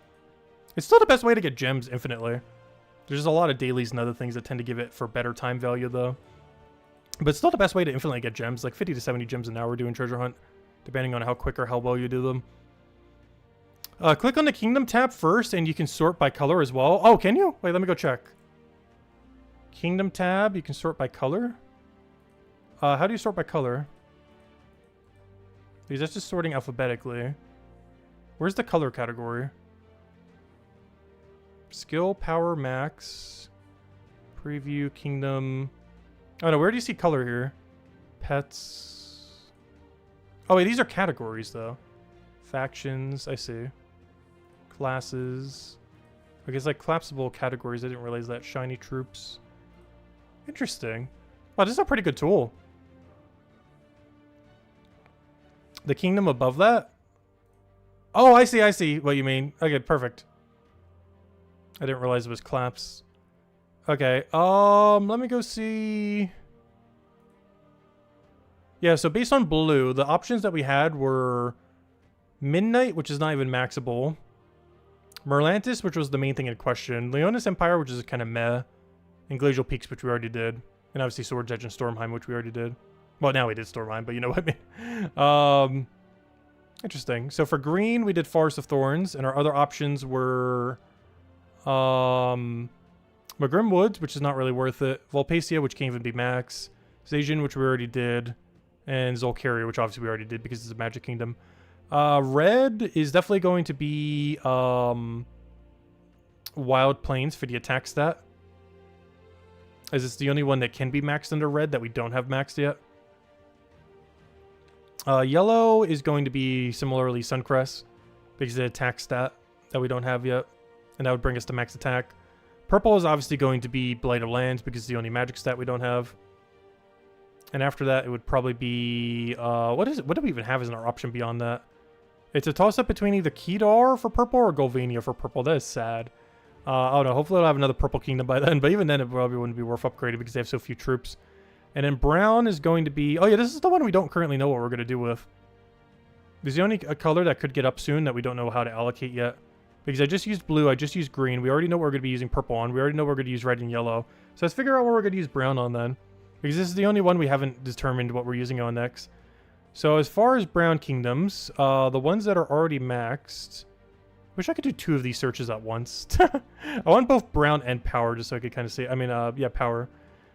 It's still the best way to get gems infinitely. There's just a lot of dailies and other things that tend to give it for better time value though. But it's still the best way to infinitely get gems, like 50 to 70 gems an hour doing treasure hunt, depending on how quick or how well you do them. Click on the Kingdom tab first, and you can sort by color as well. Oh, can you? Wait, let me go check. Kingdom tab, you can sort by color. How do you sort by color? Because that's just sorting alphabetically. Where's the color category? Skill, power, max. Preview, kingdom. Oh no, where do you see color here? Pets. Oh wait, these are categories though. Factions, I see. Classes. I guess like collapsible categories, I didn't realize that. Shiny troops. Interesting. Wow, this is a pretty good tool. The kingdom above that? Oh, I see what you mean. Okay, perfect. I didn't realize it was collapse. Okay, let me go see. Yeah, so based on blue, the options that we had were Midnight, which is not even maxable. Merlantis, which was the main thing in question. Leonis Empire, which is kind of meh. And Glacial Peaks, which we already did. And obviously Sword's Edge and Stormheim, which we already did. Well, now we did Stormheim, but you know what I mean. Interesting. So for green, we did Forest of Thorns, and our other options were Magrim Woods, which is not really worth it. Volpacia, which can't even be max. Zacian, which we already did. And Zolcaria, which obviously we already did because it's a Magic Kingdom. Red is definitely going to be Wild Plains for the attack stat. As it's the only one that can be maxed under red that we don't have maxed yet. Yellow is going to be similarly Suncrest because of the attack stat that we don't have yet. And that would bring us to max attack. Purple is obviously going to be Blight of Lands because it's the only magic stat we don't have. And after that, it would probably be... what do we even have as our option beyond that? It's a toss-up between either Kedar for purple or Golvania for purple. That is sad. I don't know. Hopefully I'll have another purple kingdom by then. But even then, it probably wouldn't be worth upgrading because they have so few troops. And then brown is going to be... Oh, yeah, this is the one we don't currently know what we're going to do with. There's the only color that could get up soon that we don't know how to allocate yet. Because I just used blue, I just used green. We already know what we're going to be using purple on. We already know we're going to use red and yellow. So let's figure out what we're going to use brown on then. Because this is the only one we haven't determined what we're using on next. So as far as brown kingdoms, the ones that are already maxed... Wish I could do 2 of these searches at once. I want both brown and power just so I could kind of see... yeah, power.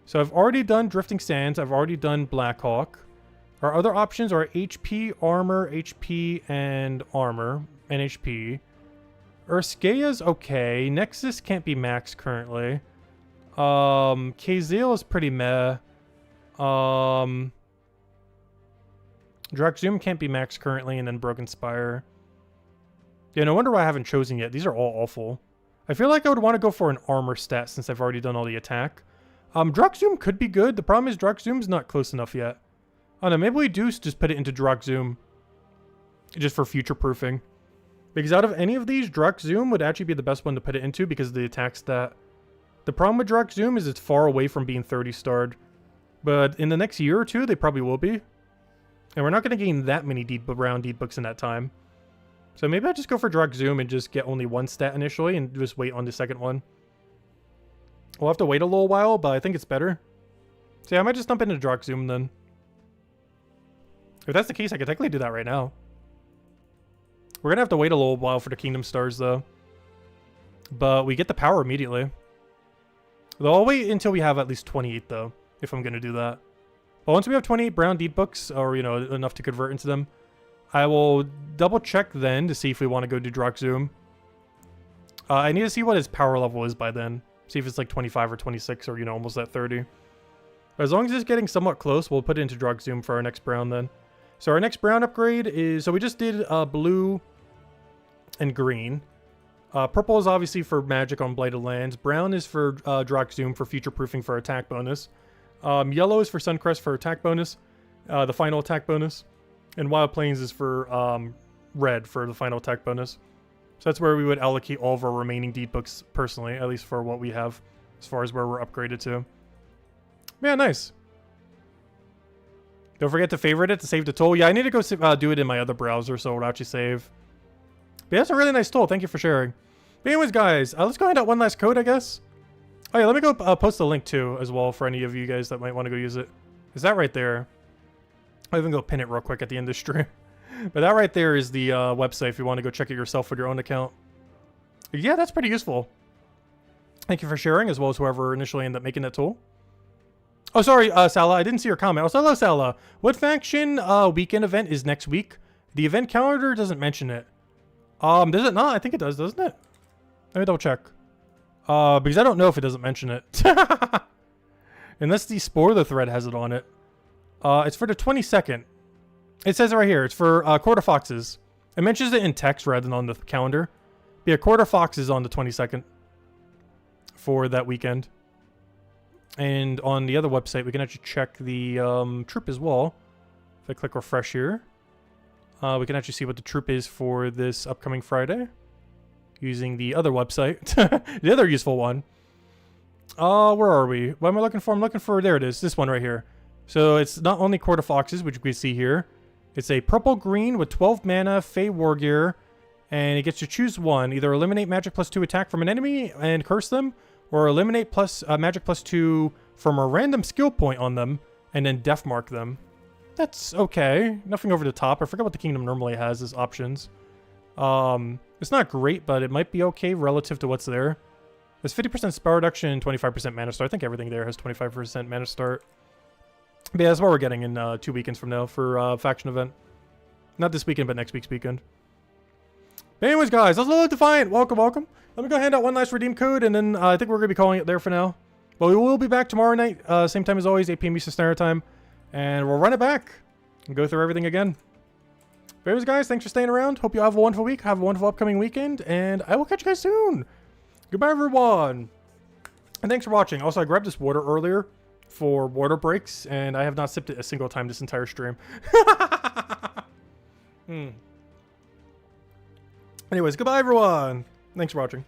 So I've already done Drifting Sands. I've already done Blackhawk. Our other options are HP, Armor, HP, and Armor. And HP. Urskea's okay. Nexus can't be maxed currently. Kazale is pretty meh. Drakzoom can't be maxed currently, and then Broken Spire. Yeah, no wonder why I haven't chosen yet. These are all awful. I feel like I would want to go for an armor stat since I've already done all the attack. Drakzoom could be good. The problem is Drakzoom's not close enough yet. I don't know, maybe we do just put it into Drakzoom. Just for future proofing. Because out of any of these, Drakzoom would actually be the best one to put it into because of the attack stat. The problem with Drakzoom is it's far away from being 30 starred. But in the next year or two, they probably will be. And we're not going to gain that many round deed books in that time. So maybe I'll just go for Drakzoom and just get only 1 stat initially and just wait on the second one. We'll have to wait a little while, but I think it's better. So yeah, I might just dump into Drakzoom then. If that's the case, I could technically do that right now. We're going to have to wait a little while for the Kingdom Stars though. But we get the power immediately. Though I'll wait until we have at least 28 though, if I'm going to do that. But once we have 28 brown deed books, or you know, enough to convert into them, I will double check then to see if we want to go do Drakzoom. I need to see what his power level is by then. See if it's like 25 or 26 or, you know, almost at 30. But as long as it's getting somewhat close, we'll put it into Drakzoom for our next brown then. So our next brown upgrade is... So we just did blue and green. Purple is obviously for magic on Blighted Lands. Brown is for Drakzoom for future proofing for attack bonus. Yellow is for Suncrest for attack bonus. The final attack bonus. And Wild Plains is for red for the final attack bonus. So that's where we would allocate all of our remaining deed books personally, at least for what we have as far as where we're upgraded to. Yeah, nice. Don't forget to favorite it to save the tool. Yeah, I need to go do it in my other browser so it'll actually save. But yeah, that's a really nice tool. Thank you for sharing. But anyways, guys, let's go hand out one last code, I guess. Oh yeah, let me go post the link too as well for any of you guys that might want to go use it. Is that right there? I'll even go pin it real quick at the end of the stream. But that right there is the website if you want to go check it yourself with your own account. Yeah, that's pretty useful. Thank you for sharing, as well as whoever initially ended up making that tool. Oh, sorry, Salah, I didn't see your comment. Oh, hello, Salah. What faction weekend event is next week? The event calendar doesn't mention it. Does it not? I think it does, doesn't it? Let me double check. Because I don't know if it doesn't mention it. Unless the spoiler thread has it on it. It's for the 22nd. It says it right here. It's for Quarter Foxes. It mentions it in text rather than on the calendar. But yeah, Quarter Foxes on the 22nd for that weekend. And on the other website, we can actually check the troop as well. If I click refresh here, we can actually see what the troop is for this upcoming Friday using the other website, the other useful one. Where are we? What am I looking for? I'm looking for, there it is, this one right here. So it's not only Quarter Foxes, which we see here. It's a purple-green with 12 mana, Fey War Gear, and it gets to choose one. Either eliminate magic +2 attack from an enemy and curse them, or eliminate magic +2 from a random skill point on them, and then death mark them. That's okay. Nothing over the top. I forgot what the kingdom normally has as options. It's not great, but it might be okay relative to what's there. There's 50% spell reduction and 25% mana start. I think everything there has 25% mana start. But yeah, that's what we're getting in 2 weekends from now for faction event. Not this weekend, but next week's weekend. But anyways, guys, that's Lolo Defiant. Welcome, welcome. Let me go hand out one last redeem code, and then I think we're going to be calling it there for now. But we will be back tomorrow night, same time as always, 8 p.m. Eastern Standard Time. And we'll run it back and go through everything again. But anyways, guys, thanks for staying around. Hope you have a wonderful week. Have a wonderful upcoming weekend. And I will catch you guys soon. Goodbye, everyone. And thanks for watching. Also, I grabbed this water earlier for water breaks, and I have not sipped it a single time this entire stream. Anyways, goodbye, everyone. Thanks for watching.